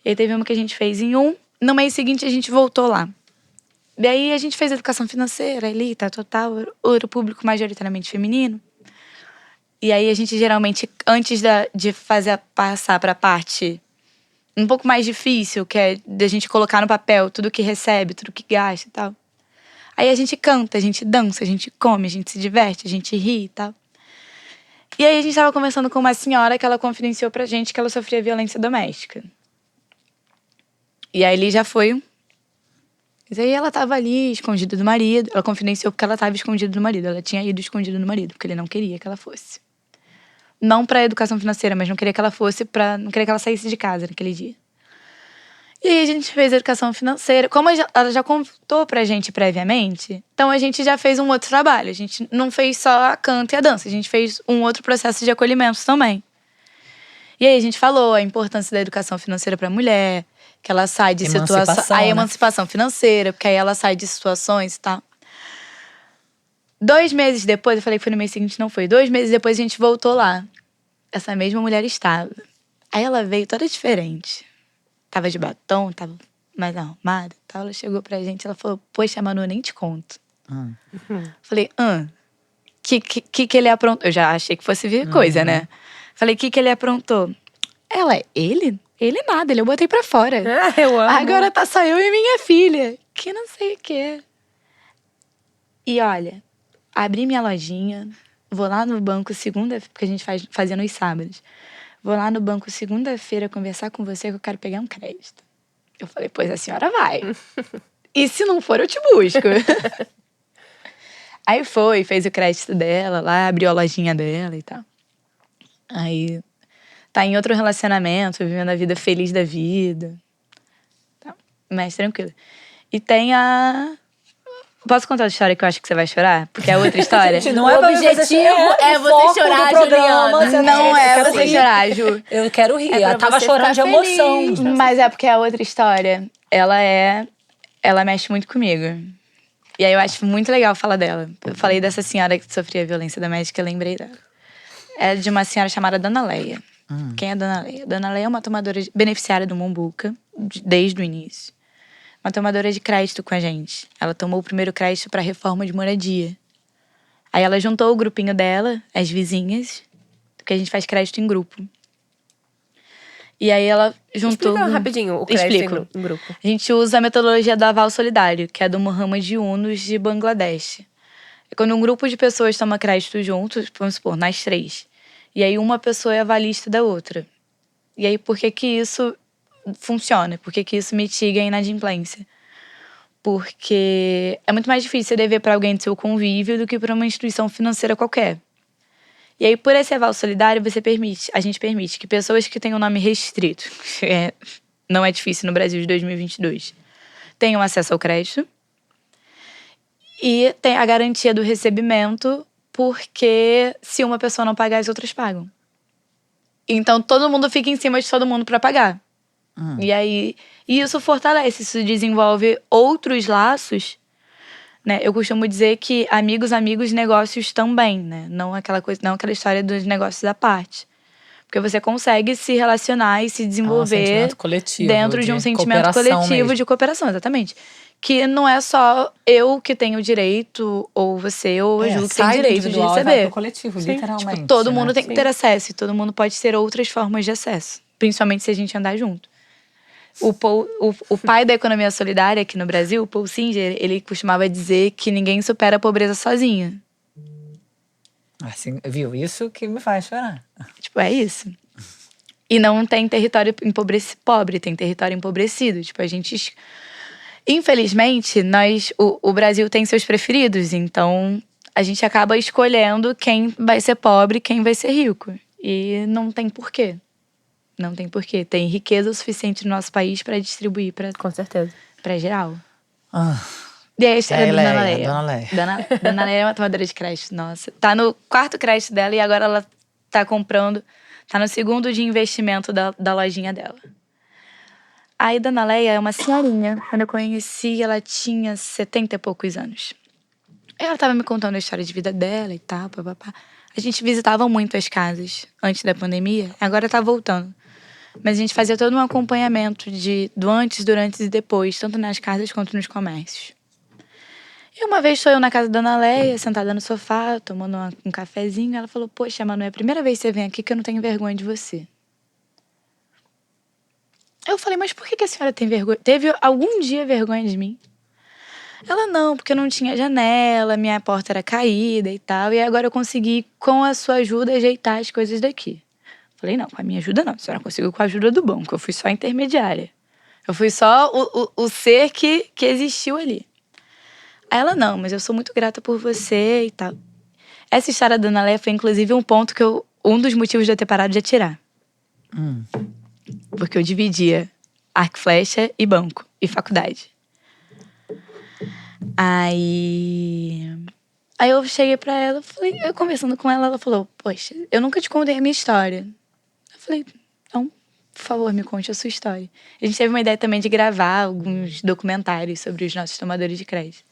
E aí teve uma que a gente fez em um. No mês seguinte a gente voltou lá. E aí a gente fez educação financeira ali, tá, total. Era o público majoritariamente feminino. E aí a gente geralmente, antes de passar pra parte um pouco mais difícil, que é da gente colocar no papel tudo que recebe, tudo que gasta e tal. Aí a gente canta, a gente dança, a gente come, a gente se diverte, a gente ri e tal. E aí a gente tava conversando com uma senhora que ela confidenciou pra gente que ela sofria violência doméstica. E aí ele já foi. Mas aí ela tava ali, escondida do marido. Ela confidenciou porque ela tava escondida do marido. Ela tinha ido escondida do marido, porque ele não queria que ela fosse. Não pra educação financeira, mas não queria que ela fosse não queria que ela saísse de casa naquele dia. E aí a gente fez a educação financeira. Como ela já contou pra gente previamente, então a gente já fez um outro trabalho. A gente não fez só a canta e a dança, a gente fez um outro processo de acolhimento também. E aí a gente falou a importância da educação financeira pra mulher, que ela sai de situações. A emancipação financeira, porque aí ela sai de situações e tal. 2 meses depois, eu falei que foi no mês seguinte, não foi. 2 meses depois a gente voltou lá. Essa mesma mulher estava. Aí ela veio toda diferente. Tava de batom, tava mais arrumada e tal. Ela chegou pra gente, ela falou, poxa, Manu, eu nem te conto. Falei, que ele aprontou? Eu já achei que fosse vir coisa, né? Falei, que ele aprontou? Ela, ele? Ele nada, eu botei pra fora. Eu amo. Agora tá só eu e minha filha. Que não sei o quê. E olha, abri minha lojinha, vou lá no banco segunda, porque a gente fazia nos sábados. Vou lá no banco segunda-feira conversar com você que eu quero pegar um crédito. Eu falei, pois a senhora vai. E se não for, eu te busco. Aí fez o crédito dela lá, abriu a lojinha dela e tal. Aí tá em outro relacionamento, vivendo a vida feliz da vida. Tá, mais tranquilo. E tem a... Posso contar a história que eu acho que você vai chorar? Porque é outra história. Gente, não é O objetivo é você chorar, Juliana. Não é você chorar, Ju. Eu quero rir. É Ela pra tava você chorando de ficar emoção. feliz. Mas é porque é outra história. Ela mexe muito comigo. E aí eu acho muito legal falar dela. Eu falei dessa senhora que sofria violência doméstica, eu lembrei dela. É de uma senhora chamada Dona Leia. Quem é Dona Leia? Dona Leia é uma tomadora beneficiária do Mombuca, desde o início. uma tomadora de crédito com a gente. Ela tomou o primeiro crédito para reforma de moradia. Aí ela juntou o grupinho dela, as vizinhas, porque a gente faz crédito em grupo. E aí ela juntou... Explica rapidinho o crédito Explico. em grupo. A gente usa a metodologia do aval solidário, que é do Muhammad Yunus de Bangladesh. É quando um grupo de pessoas toma crédito juntos, vamos supor, nós 3. E aí uma pessoa é avalista da outra. E aí por que isso funciona? Por que isso mitiga a inadimplência? Porque é muito mais difícil você dever para alguém do seu convívio do que para uma instituição financeira qualquer. E aí, por esse aval solidário, a gente permite que pessoas que têm um nome restrito, não é difícil no Brasil de 2022, tenham acesso ao crédito e tem a garantia do recebimento, porque se uma pessoa não pagar, as outras pagam. Então, todo mundo fica em cima de todo mundo para pagar. E aí, isso fortalece, isso desenvolve outros laços, né? Eu costumo dizer que amigos, negócios também, né? Não aquela história dos negócios à parte. Porque você consegue se relacionar e se desenvolver dentro de um sentimento coletivo mesmo. De cooperação, exatamente. Que não é só eu que tenho direito, ou você, ou a Ju que tem direito de receber. Vai pro coletivo, literalmente. Tipo, todo mundo tem que ter acesso, e todo mundo pode ter outras formas de acesso. Principalmente se a gente andar junto. O pai da economia solidária aqui no Brasil, o Paul Singer, ele costumava dizer que ninguém supera a pobreza sozinho. Assim, viu? Isso que me faz chorar. Tipo, é isso. E não tem território pobre, tem território empobrecido. Tipo, a gente... Infelizmente, o Brasil tem seus preferidos. Então, a gente acaba escolhendo quem vai ser pobre e quem vai ser rico. E não tem porquê. Não tem porquê. Tem riqueza o suficiente no nosso país para distribuir Com certeza. Pra geral. E aí a história da Dona Leia. Dona Leia é uma tomadora de crédito, nossa. Tá no 4º crédito dela e agora ela tá comprando... Tá no 2º de investimento da lojinha dela. Aí Dona Leia é uma senhorinha. Quando eu conheci, ela tinha 70 e poucos anos. Ela tava me contando a história de vida dela e tal, papapá. A gente visitava muito as casas antes da pandemia. Agora tá voltando. Mas a gente fazia todo um acompanhamento do antes, durante e depois, tanto nas casas quanto nos comércios. E uma vez estou eu na casa da Dona Leia, sentada no sofá, tomando um cafezinho. Ela falou, poxa, Manu, é a primeira vez que você vem aqui que eu não tenho vergonha de você. Eu falei, mas por que a senhora tem vergonha? Teve algum dia vergonha de mim? Ela, não, porque não tinha janela, minha porta era caída e tal. E agora eu consegui, com a sua ajuda, ajeitar as coisas daqui. Falei, não, com a minha ajuda não. A senhora conseguiu com a ajuda do banco. Eu fui só intermediária. Eu fui só o ser que existiu ali. Aí ela, não, mas eu sou muito grata por você e tal. Essa história da Dona Leia foi, inclusive, um dos motivos de eu ter parado de atirar. Porque eu dividia arco e flecha e banco e faculdade. Aí eu cheguei pra ela, eu conversando com ela, ela falou, poxa, eu nunca te contei a minha história. Eu falei, então, por favor, me conte a sua história. A gente teve uma ideia também de gravar alguns documentários sobre os nossos tomadores de crédito.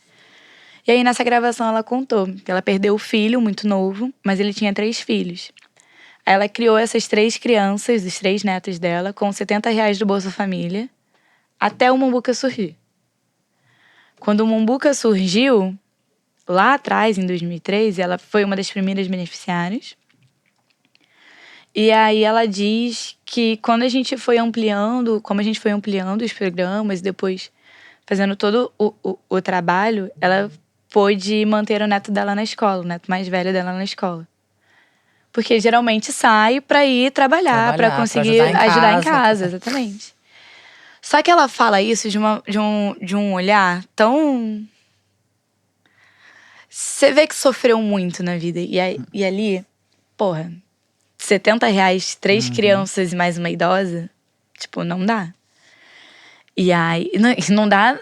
E aí, nessa gravação, ela contou que ela perdeu o filho muito novo, mas ele tinha 3 filhos. Aí ela criou essas 3 crianças, os 3 netos dela, com R$70 do Bolsa Família, até o Mumbuca surgir. Quando o Mumbuca surgiu, lá atrás, em 2013, ela foi uma das primeiras beneficiárias. E aí ela diz que quando a gente foi ampliando, como a gente foi ampliando os programas, depois fazendo todo o trabalho, ela pôde manter o neto dela na escola, o neto mais velho dela na escola. Porque geralmente sai pra ir trabalhar pra conseguir ajudar em casa, exatamente. Só que ela fala isso de um olhar tão... Você vê que sofreu muito na vida. E ali, porra, R$70, 3 crianças e mais uma idosa, tipo, não dá. E aí, não dá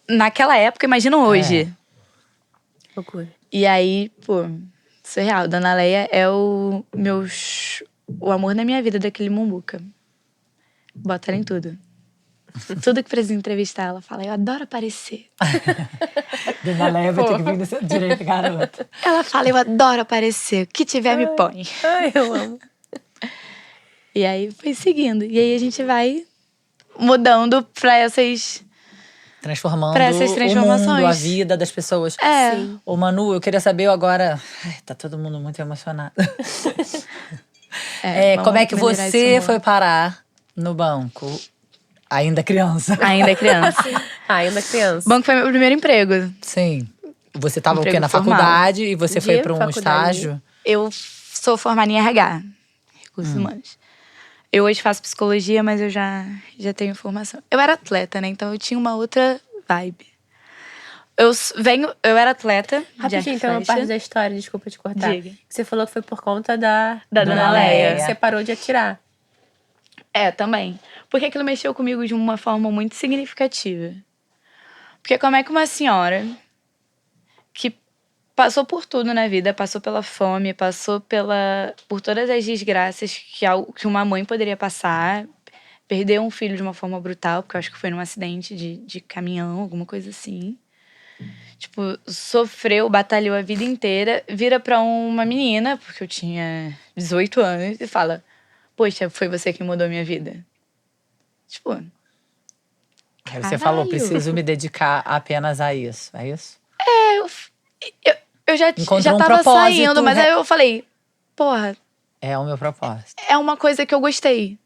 naquela época, imagina hoje. Loucura. E aí, pô, surreal. Dona Leia é o amor da minha vida daquele Mumbuca. Bota ela em tudo. Tudo que precisa entrevistar, ela fala, eu adoro aparecer. Dona Leia vai ter que vir desse direito, garota. Ela fala, eu adoro aparecer. O que tiver, me põe. Ai, eu amo. E aí foi seguindo. E aí a gente vai mudando pra essas transformando Pra essas o transformações. mundo, a vida das pessoas. É. Sim. Ô, Manu, eu queria saber agora... Ai, tá todo mundo muito emocionado. Vamos Como é que melhorar esse você humor. foi parar no banco? Ainda criança. Ainda criança. Ainda criança. Banco foi meu primeiro emprego. Sim. Você tava o quê? Emprego Na formal. faculdade e você foi De pra um faculdade. estágio? Eu sou formada em RH, Recursos Humanos. Eu hoje faço psicologia, mas eu já tenho formação. Eu era atleta, né? Então eu tinha uma outra vibe. Eu era atleta de Rapidinho, arco e então, uma flecha. parte da história, desculpa te cortar. Diga. Que você falou que foi por conta da Dona Leia. que você parou de atirar. Também. Porque aquilo mexeu comigo de uma forma muito significativa. Porque como é que uma senhora que passou por tudo na vida, passou pela fome, passou por todas as desgraças que uma mãe poderia passar, perdeu um filho de uma forma brutal, porque eu acho que foi num acidente de caminhão, alguma coisa assim. Tipo, sofreu, batalhou a vida inteira, vira pra uma menina, porque eu tinha 18 anos, e fala: poxa, foi você que mudou minha vida. Tipo, Aí você falou, caralho. preciso me dedicar apenas a isso. É isso? eu já Encontrou um tava propósito, saindo, mas aí eu falei, porra, É o meu propósito. é uma coisa que eu gostei.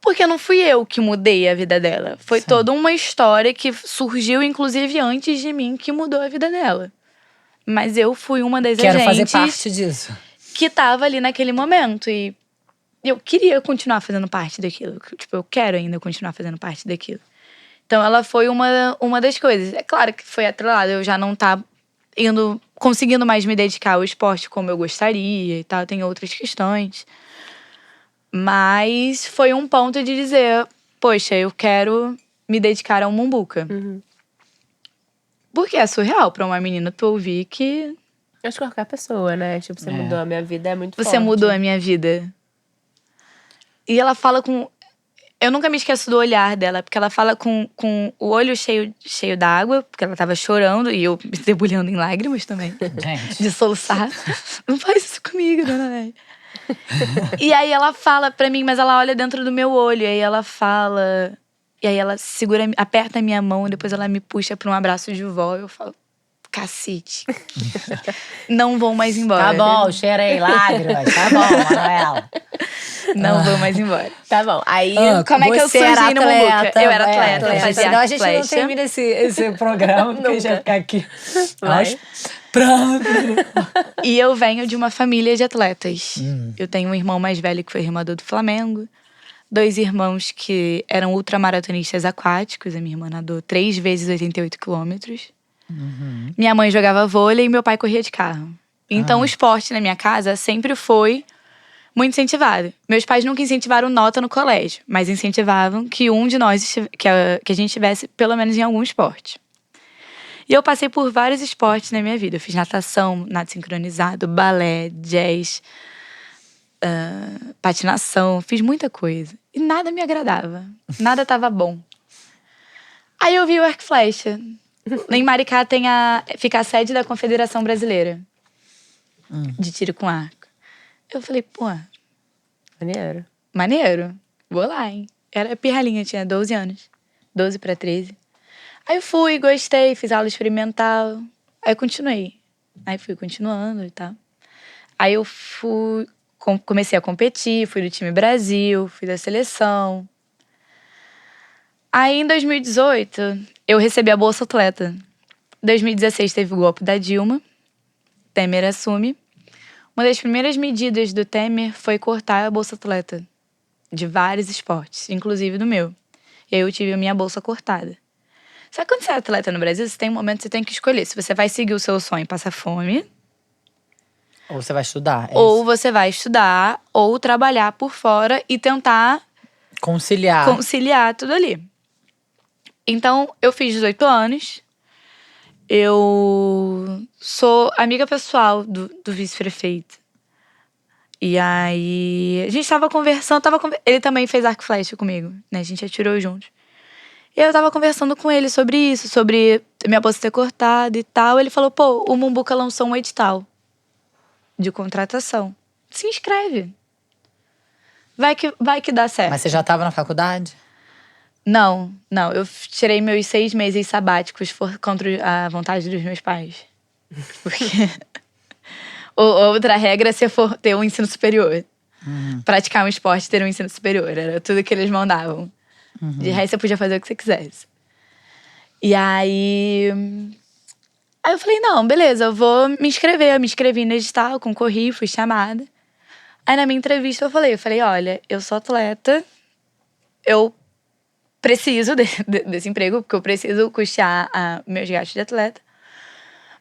Porque não fui eu que mudei a vida dela. Foi Sim. toda uma história que surgiu, inclusive, antes de mim, que mudou a vida dela. Mas eu fui uma das Quero fazer agentes parte disso. que tava ali naquele momento. E eu queria continuar fazendo parte daquilo. Tipo, eu quero ainda continuar fazendo parte daquilo. Então, ela foi uma das coisas. É claro que foi atrelada. Eu já não tá conseguindo mais me dedicar ao esporte como eu gostaria e tal. Tem outras questões. Mas foi um ponto de dizer, poxa, eu quero me dedicar ao Mumbuca. Porque é surreal pra uma menina tu ouvir que Acho que qualquer pessoa, né? Tipo, você mudou a minha vida, é muito forte. você mudou a minha vida. E ela fala com... Eu nunca me esqueço do olhar dela, porque ela fala com o olho cheio d'água, porque ela tava chorando, e eu me debulhando em lágrimas também. Gente. De soluçar. Não faz isso comigo, dona Leia. E aí ela fala pra mim, mas ela olha dentro do meu olho, e aí ela fala... E aí ela aperta a minha mão, e depois ela me puxa pra um abraço de vó, e eu falo, cacete. Não vou mais embora. Tá bom, cheirei lágrimas. Tá bom, Manuela. Não vou mais embora. Tá bom, aí... Como é que eu Você surgi era no Mumbuca? atleta, Eu era atleta, é, fazia senão a arco e gente não flecha. termina esse programa, porque a gente vai ficar aqui. Vai. Pronto. E eu venho de uma família de atletas. Eu tenho um irmão mais velho que foi remador do Flamengo. 2 irmãos que eram ultramaratonistas aquáticos. A minha irmã nadou 3 vezes 88 quilômetros. Minha mãe jogava vôlei e meu pai corria de carro. Então o esporte na minha casa sempre foi muito incentivado. Meus pais nunca incentivaram nota no colégio, mas incentivavam que um de nós, que a gente tivesse pelo menos em algum esporte. E eu passei por vários esportes na minha vida. Eu fiz natação, nado sincronizado, balé, jazz, patinação. Fiz muita coisa. E nada me agradava. Nada tava bom. Aí eu vi o arco e flecha. Em Maricá fica a sede da Confederação Brasileira de tiro com arco. Eu falei, pô, Maneiro. maneiro. Vou lá, hein? Era pirralhinha, tinha 12 anos. 12 pra 13. Aí eu fui, gostei, fiz aula experimental. Aí eu continuei. Aí fui continuando e tal. Aí eu comecei a competir, fui do time Brasil, fui da seleção. Aí em 2018, eu recebi a Bolsa Atleta. Em 2016 teve o golpe da Dilma. Temer assume. Uma das primeiras medidas do Temer foi cortar a Bolsa Atleta. De vários esportes, inclusive do meu. E aí eu tive a minha bolsa cortada. Só que quando você é atleta no Brasil, você tem um momento que você tem que escolher. Se você vai seguir o seu sonho e passar fome, Ou você vai estudar. ou você vai estudar, ou trabalhar por fora e tentar conciliar tudo ali. Então, eu fiz 18 anos. Eu sou amiga pessoal do vice-prefeito. E aí, a gente tava conversando, ele também fez arco e flecha comigo, né? A gente atirou juntos. E eu tava conversando com ele sobre isso, sobre minha bolsa ter cortado e tal. Ele falou, pô, o Mumbuca lançou um edital de contratação. Se inscreve. Vai que dá certo. Mas você já tava na faculdade? Não. Eu tirei meus 6 meses sabáticos contra a vontade dos meus pais. Porque outra regra é se for ter um ensino superior. Praticar um esporte e ter um ensino superior. Era tudo que eles mandavam. De resto, você podia fazer o que você quisesse. E aí eu falei, não, beleza, eu vou me inscrever. Eu me inscrevi no edital, concorri, fui chamada. Aí na minha entrevista eu falei, olha, eu sou atleta, eu preciso desse emprego, porque eu preciso custear meus gastos de atleta.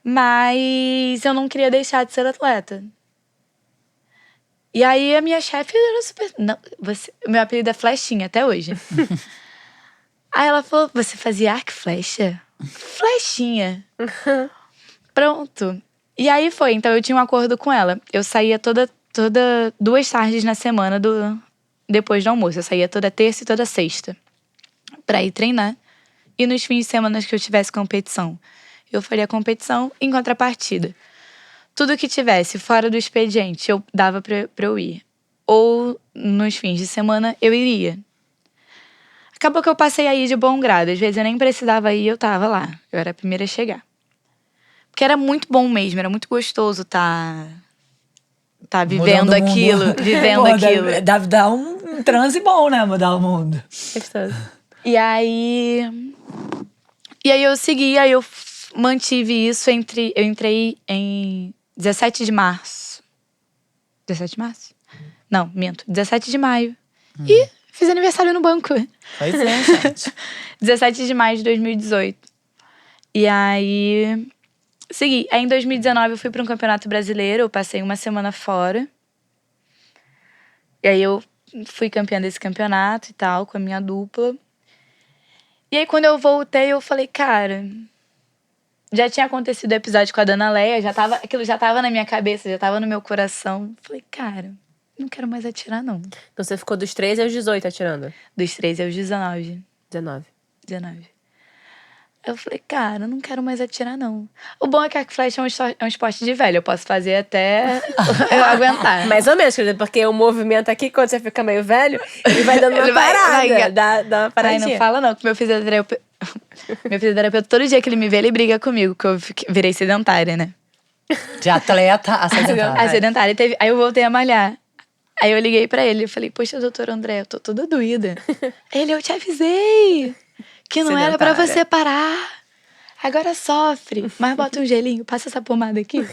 Mas eu não queria deixar de ser atleta. E aí a minha chefe era super... Não, meu apelido é Flechinha até hoje. Aí ela falou, você fazia arco e flecha? Flechinha. Pronto. E aí foi, então eu tinha um acordo com ela. Eu saía toda 2 tardes na semana depois do almoço. Eu saía toda terça e toda sexta pra ir treinar. E nos fins de semana que eu tivesse competição, eu faria competição em contrapartida. Tudo que tivesse fora do expediente, eu dava pra eu ir. Ou nos fins de semana, eu iria. Acabou que eu passei a ir de bom grado. Às vezes eu nem precisava ir, eu tava lá. Eu era a primeira a chegar. Porque era muito bom mesmo, era muito gostoso tá vivendo aquilo, vivendo aquilo. Dá um transe bom, né? Mudar o mundo. Gostoso. E aí eu segui, aí eu mantive isso eu entrei em 17 de março. 17 de março? Não, minto. 17 de maio. E fiz aniversário no banco. Pois é, gente. 17 de maio de 2018. E aí segui. Aí em 2019 eu fui para um campeonato brasileiro, eu passei uma semana fora. E aí eu fui campeã desse campeonato e tal, com a minha dupla. E aí quando eu voltei, eu falei, cara, já tinha acontecido o episódio com a Dona Leia, aquilo já tava na minha cabeça, já tava no meu coração. Falei, cara, não quero mais atirar, não. Então você ficou dos 13 aos 18 atirando? Dos 13 aos 19. 19. Eu falei, cara, eu não quero mais atirar, não. O bom é que arco e flecha é um esporte de velho. Eu posso fazer até eu aguentar. Mais ou menos, querida, porque o movimento aqui, quando você fica meio velho, ele vai dando uma Ele vai- parada. vai- Dá uma paradinha. Ai, não fala não, que meu fisioterapeuta, todo dia que ele me vê, ele briga comigo, que eu virei sedentária, né? De atleta a sedentária. A sedentária. Aí eu voltei a malhar. Aí eu liguei pra ele e falei, poxa, doutor André, eu tô toda doída. Ele, eu te avisei que não era pra Sedentária. você parar. Agora sofre. Mas bota um gelinho, passa essa pomada aqui.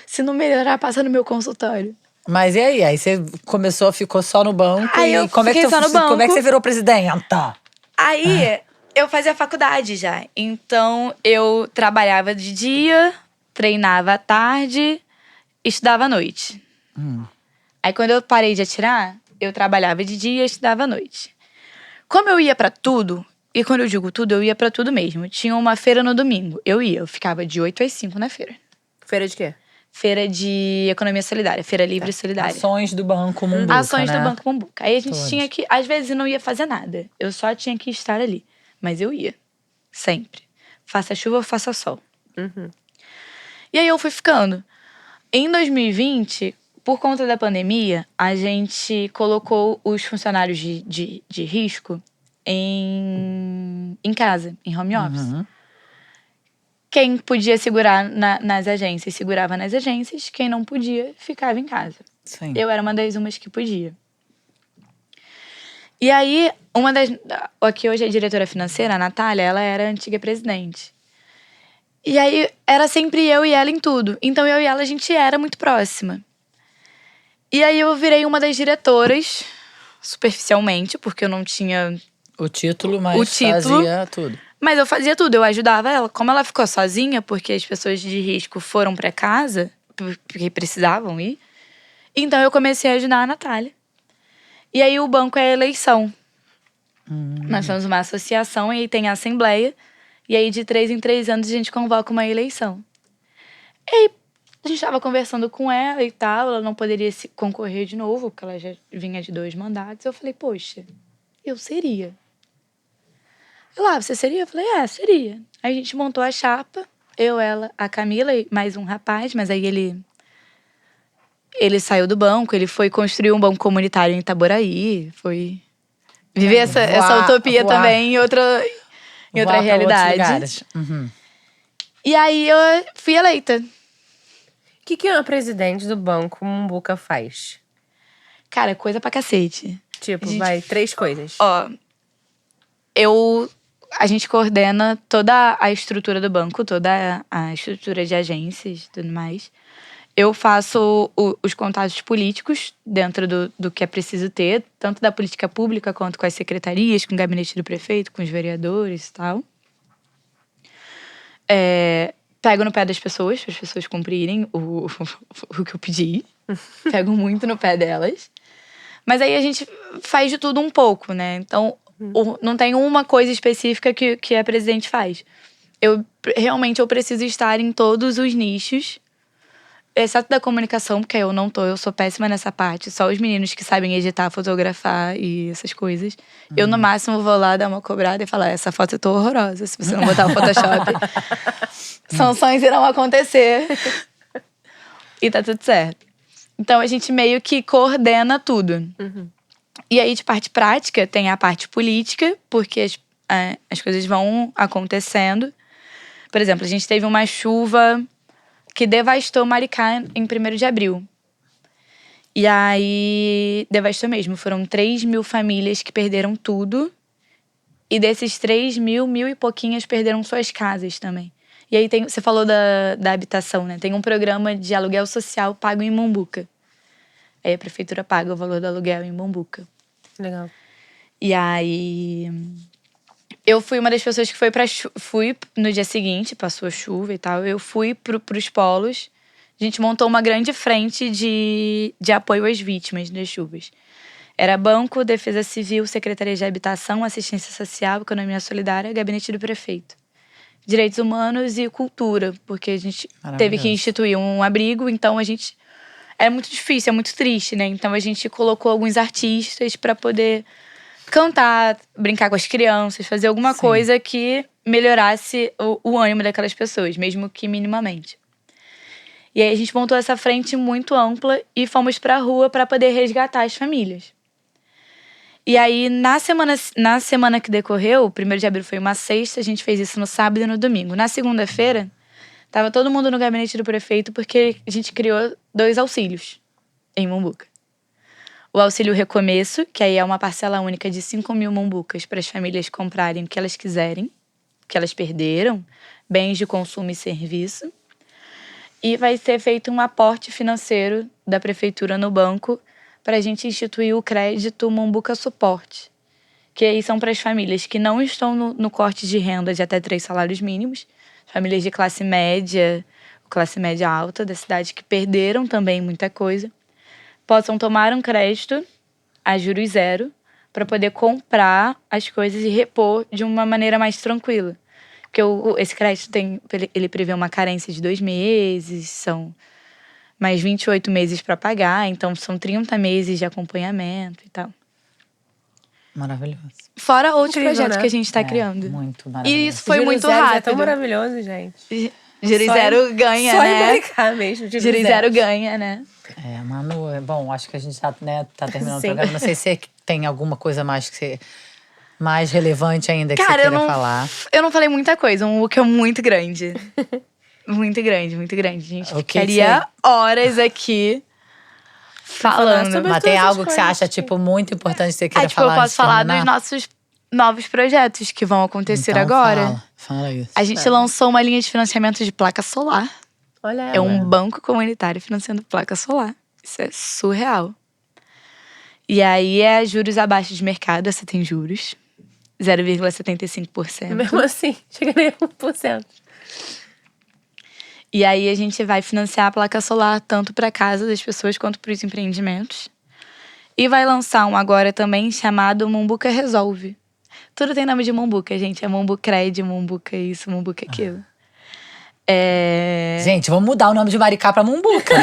Se não melhorar, passa no meu consultório. Mas e aí? Aí você ficou só no banco. Aí eu como é que fiquei só no banco. Como é que você virou presidenta? Aí eu fazia faculdade já. Então eu trabalhava de dia, treinava à tarde, estudava à noite. Aí quando eu parei de atirar, eu trabalhava de dia e estudava à noite. Como eu ia pra tudo, e quando eu digo tudo, eu ia pra tudo mesmo. Tinha uma feira no domingo. Eu ficava de 8 às 5 na feira. Feira de quê? Feira de economia solidária, feira livre e solidária. Ações do Banco Mumbuca, Ações né? do Banco Mumbuca. Aí a gente Todas. tinha que... Às vezes eu não ia fazer nada. Eu só tinha que estar ali. Mas eu ia. Sempre. Faça chuva ou faça sol. E aí eu fui ficando. Em 2020, por conta da pandemia, a gente colocou os funcionários de risco em casa, em home office. Quem podia segurar nas agências, segurava nas agências. Quem não podia, ficava em casa. Sim. Eu era uma das umas que podia. E aí, a que hoje é diretora financeira, a Natália, ela era a antiga presidente. E aí, era sempre eu e ela em tudo. Então, eu e ela, a gente era muito próxima. E aí, eu virei uma das diretoras, superficialmente, porque eu não tinha... O título, mas O título. fazia tudo. Mas eu fazia tudo, eu ajudava ela. Como ela ficou sozinha, porque as pessoas de risco foram pra casa, porque precisavam ir, então eu comecei a ajudar a Natália. E aí o banco é a eleição. Nós somos uma associação e aí tem a assembleia. E aí de 3 em 3 anos a gente convoca uma eleição. E aí a gente tava conversando com ela e tal, ela não poderia concorrer de novo, porque ela já vinha de 2 mandatos. Eu falei, poxa, eu seria. Ela, você seria? Eu falei, seria. Aí a gente montou a chapa, eu, ela, a Camila e mais um rapaz, mas aí ele saiu do banco, ele foi construir um banco comunitário em Itaboraí, foi Viver essa utopia voar. também em outra Voar pra realidade. outros lugares. Uhum. E aí eu fui eleita. O que uma presidente do Banco Mumbuca faz? Cara, coisa pra cacete. Tipo, Gente, vai, 3 coisas. Ó, a gente coordena toda a estrutura do banco, toda a estrutura de agências e tudo mais. Eu faço os contatos políticos dentro do que é preciso ter, tanto da política pública quanto com as secretarias, com o gabinete do prefeito, com os vereadores e tal. Pego no pé das pessoas, para as pessoas cumprirem o que eu pedi. Pego muito no pé delas. Mas aí a gente faz de tudo um pouco, né? Então, não tem uma coisa específica que a presidente faz. Realmente eu preciso estar em todos os nichos, exceto da comunicação, porque eu não tô, eu sou péssima nessa parte. Só os meninos que sabem editar, fotografar e essas coisas. Eu, no máximo, vou lá dar uma cobrada e falar: essa foto eu tô horrorosa, se você não botar o Photoshop. Sanções irão acontecer. E tá tudo certo. Então, a gente meio que coordena tudo. E aí, de parte prática, tem a parte política, porque as coisas vão acontecendo. Por exemplo, a gente teve uma chuva que devastou Maricá em 1º de abril. E aí, devastou mesmo. Foram 3.000 famílias que perderam tudo. E desses 3.000, 1.000 e pouquinhas perderam suas casas também. E aí, você falou da habitação, né? Tem um programa de aluguel social pago em Mombuca. Aí a prefeitura paga o valor do aluguel em Mombuca. Legal. E aí, eu fui uma das pessoas que fui no dia seguinte, passou a chuva e tal. Eu fui pros polos. A gente montou uma grande frente de apoio às vítimas das chuvas. Era Banco, Defesa Civil, Secretaria de Habitação, Assistência Social, Economia Solidária, Gabinete do Prefeito. Direitos Humanos e Cultura, porque a gente teve que instituir um abrigo, então a gente... É muito difícil, é muito triste, né? Então a gente colocou alguns artistas para poder cantar, brincar com as crianças, fazer alguma coisa que melhorasse o ânimo daquelas pessoas, mesmo que minimamente. E aí a gente montou essa frente muito ampla e fomos pra rua para poder resgatar as famílias. E aí, na semana que decorreu, o 1º de abril foi uma sexta, a gente fez isso no sábado e no domingo. Na segunda-feira, tava todo mundo no gabinete do prefeito porque a gente criou 2 auxílios em Mombuca. O auxílio recomeço, que aí é uma parcela única de 5.000 mombucas para as famílias comprarem o que elas quiserem, o que elas perderam, bens de consumo e serviço. E vai ser feito um aporte financeiro da prefeitura no banco para a gente instituir o crédito Mombuca Suporte, que aí são para as famílias que não estão no corte de renda de até 3 salários mínimos, famílias de classe média alta da cidade que perderam também muita coisa, possam tomar um crédito a juros zero para poder comprar as coisas e repor de uma maneira mais tranquila. Porque esse crédito ele prevê uma carência de 2 meses, são mais 28 meses para pagar, então são 30 meses de acompanhamento e tal. Maravilhoso. Fora outros Incrível, projetos né? que a gente está criando. Muito maravilhoso. E isso foi Juros muito zero já rápido. É tão maravilhoso, gente. Juros Só zero ganha, só né? em Maricá mesmo. Juros zero ganha, né? Manu, bom, acho que a gente tá terminando Sim. o programa. Não sei se tem alguma coisa mais que você... mais relevante ainda que Cara, você queira falar. Eu não falei muita coisa, um book é muito grande. Muito grande, muito grande. A gente ficaria horas aqui falando. sobre Mas tem todas as algo que você coisas acha, muito importante que você queira eu falar? posso falar dos nossos novos projetos que vão acontecer Então, agora. Fala isso. A gente lançou uma linha de financiamento de placa solar. Olha É um banco comunitário financiando placa solar. Isso é surreal. E aí é juros abaixo de mercado, você tem juros. 0,75%. Mesmo assim, chega nem a 1%. E aí a gente vai financiar a placa solar tanto para a casa das pessoas quanto para os empreendimentos. E vai lançar um agora também chamado Mombuca Resolve. Tudo tem nome de Mombuca, gente. É Mombucred, Mombuca isso, Mombuca aquilo. Gente, vamos mudar o nome de Maricá pra Mombuca.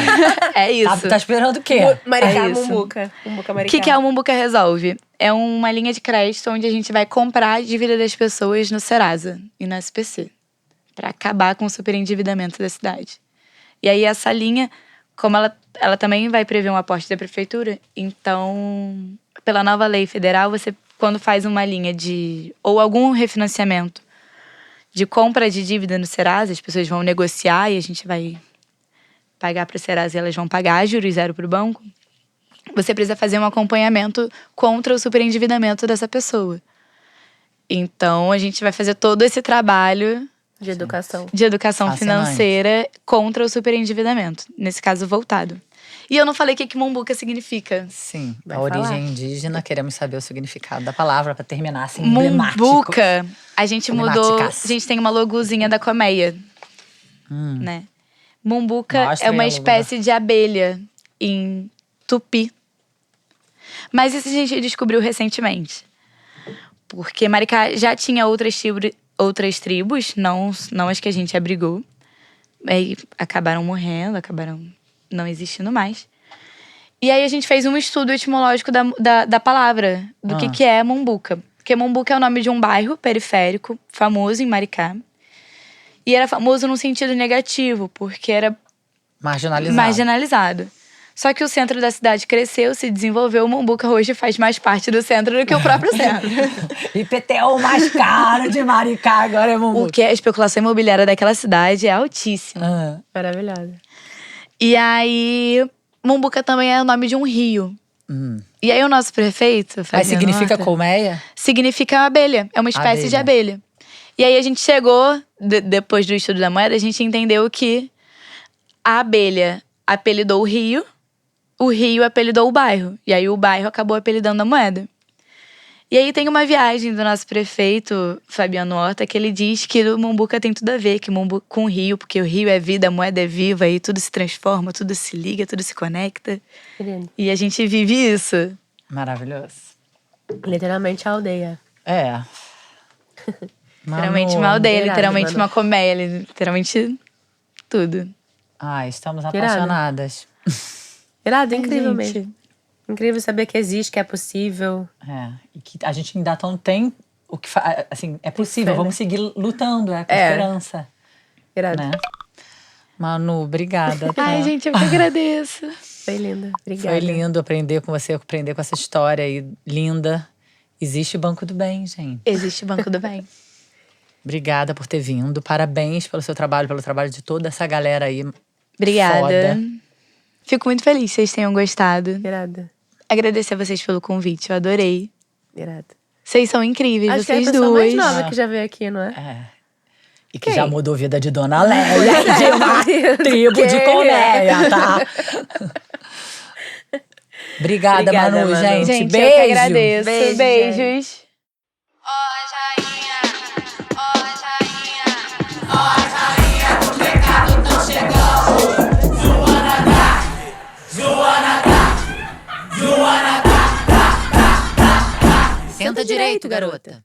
É isso. Tá esperando o quê? Maricá, É isso. Mombuca. Mombuca, O Maricá. que é o Mombuca Resolve? É uma linha de crédito onde a gente vai comprar a dívida das pessoas no Serasa e no SPC. Para acabar com o superendividamento da cidade. E aí essa linha, como ela também vai prever um aporte da prefeitura, então, pela nova lei federal, você quando faz uma linha de… ou algum refinanciamento de compra de dívida no Serasa, as pessoas vão negociar e a gente vai pagar para o Serasa e elas vão pagar juros zero para o banco. Você precisa fazer um acompanhamento contra o superendividamento dessa pessoa. Então, a gente vai fazer todo esse trabalho De educação. de educação Fascinante. financeira contra o superendividamento. Nesse caso, voltado. E eu não falei o que Mumbuca significa. Sim, Vai a origem falar. indígena, queremos saber o significado da palavra pra terminar assim, emblemático. Mumbuca, a gente mudou… Emblemáticas. A gente tem uma logozinha da colmeia, né? Mumbuca Mostra é aí uma a logo espécie de abelha em tupi. Mas isso a gente descobriu recentemente. Porque Maricá já tinha outras tribos, não as que a gente abrigou. Aí acabaram morrendo, acabaram não existindo mais. E aí a gente fez um estudo etimológico da palavra, do que é Mumbuca. Porque Mumbuca é o nome de um bairro periférico, famoso em Maricá. E era famoso num sentido negativo, porque era marginalizado. Só que o centro da cidade cresceu, se desenvolveu, o Mumbuca hoje faz mais parte do centro do que o próprio centro. IPTU mais caro de Maricá, agora é Mumbuca. O que a especulação imobiliária daquela cidade é altíssima. Ah, Maravilhosa. E aí, Mumbuca também é o nome de um rio. E aí o nosso prefeito, Aí Fabiano significa Horta, colmeia? significa abelha, é uma espécie de abelha. E aí a gente chegou, depois do estudo da moeda, a gente entendeu que a abelha apelidou o rio apelidou o bairro. E aí o bairro acabou apelidando a moeda. E aí tem uma viagem do nosso prefeito, Fabiano Horta, que ele diz que o Mumbuca tem tudo a ver com o rio, porque o rio é vida, a moeda é viva, e tudo se transforma, tudo se liga, tudo se conecta. Querido. E a gente vive isso. Maravilhoso. Literalmente a aldeia. É. Literalmente Manu, uma aldeia, irado, literalmente Manu. uma colmeia, literalmente tudo. Ai, estamos Irado. apaixonadas. Irado, incrível Gente, mesmo. Incrível saber que existe, que é possível. É, e que a gente ainda não tem o que assim, é possível, fé, vamos seguir lutando, com É. esperança, Irado. né? Manu, obrigada. Ai, tá? gente, eu que agradeço. Foi linda. Obrigada. Foi lindo aprender com você, aprender com essa história aí linda. Existe o Banco do Bem, gente. Existe o Banco do Bem. Obrigada por ter vindo. Parabéns pelo seu trabalho, pelo trabalho de toda essa galera aí. Obrigada. Foda. Fico muito feliz que vocês tenham gostado. Irado. Agradecer a vocês pelo convite, eu adorei. Irado. Vocês são incríveis, Acho que é a vocês pessoa duas. mais nova que já veio aqui, não é? É. E que Quem? já mudou a vida de Dona Léia, de uma tribo de Quem? colmeia, tá? Obrigada, Obrigada, Manu, Manu. gente. Gente, Beijo. eu que agradeço. Beijo, Beijos. Senta direito, garota.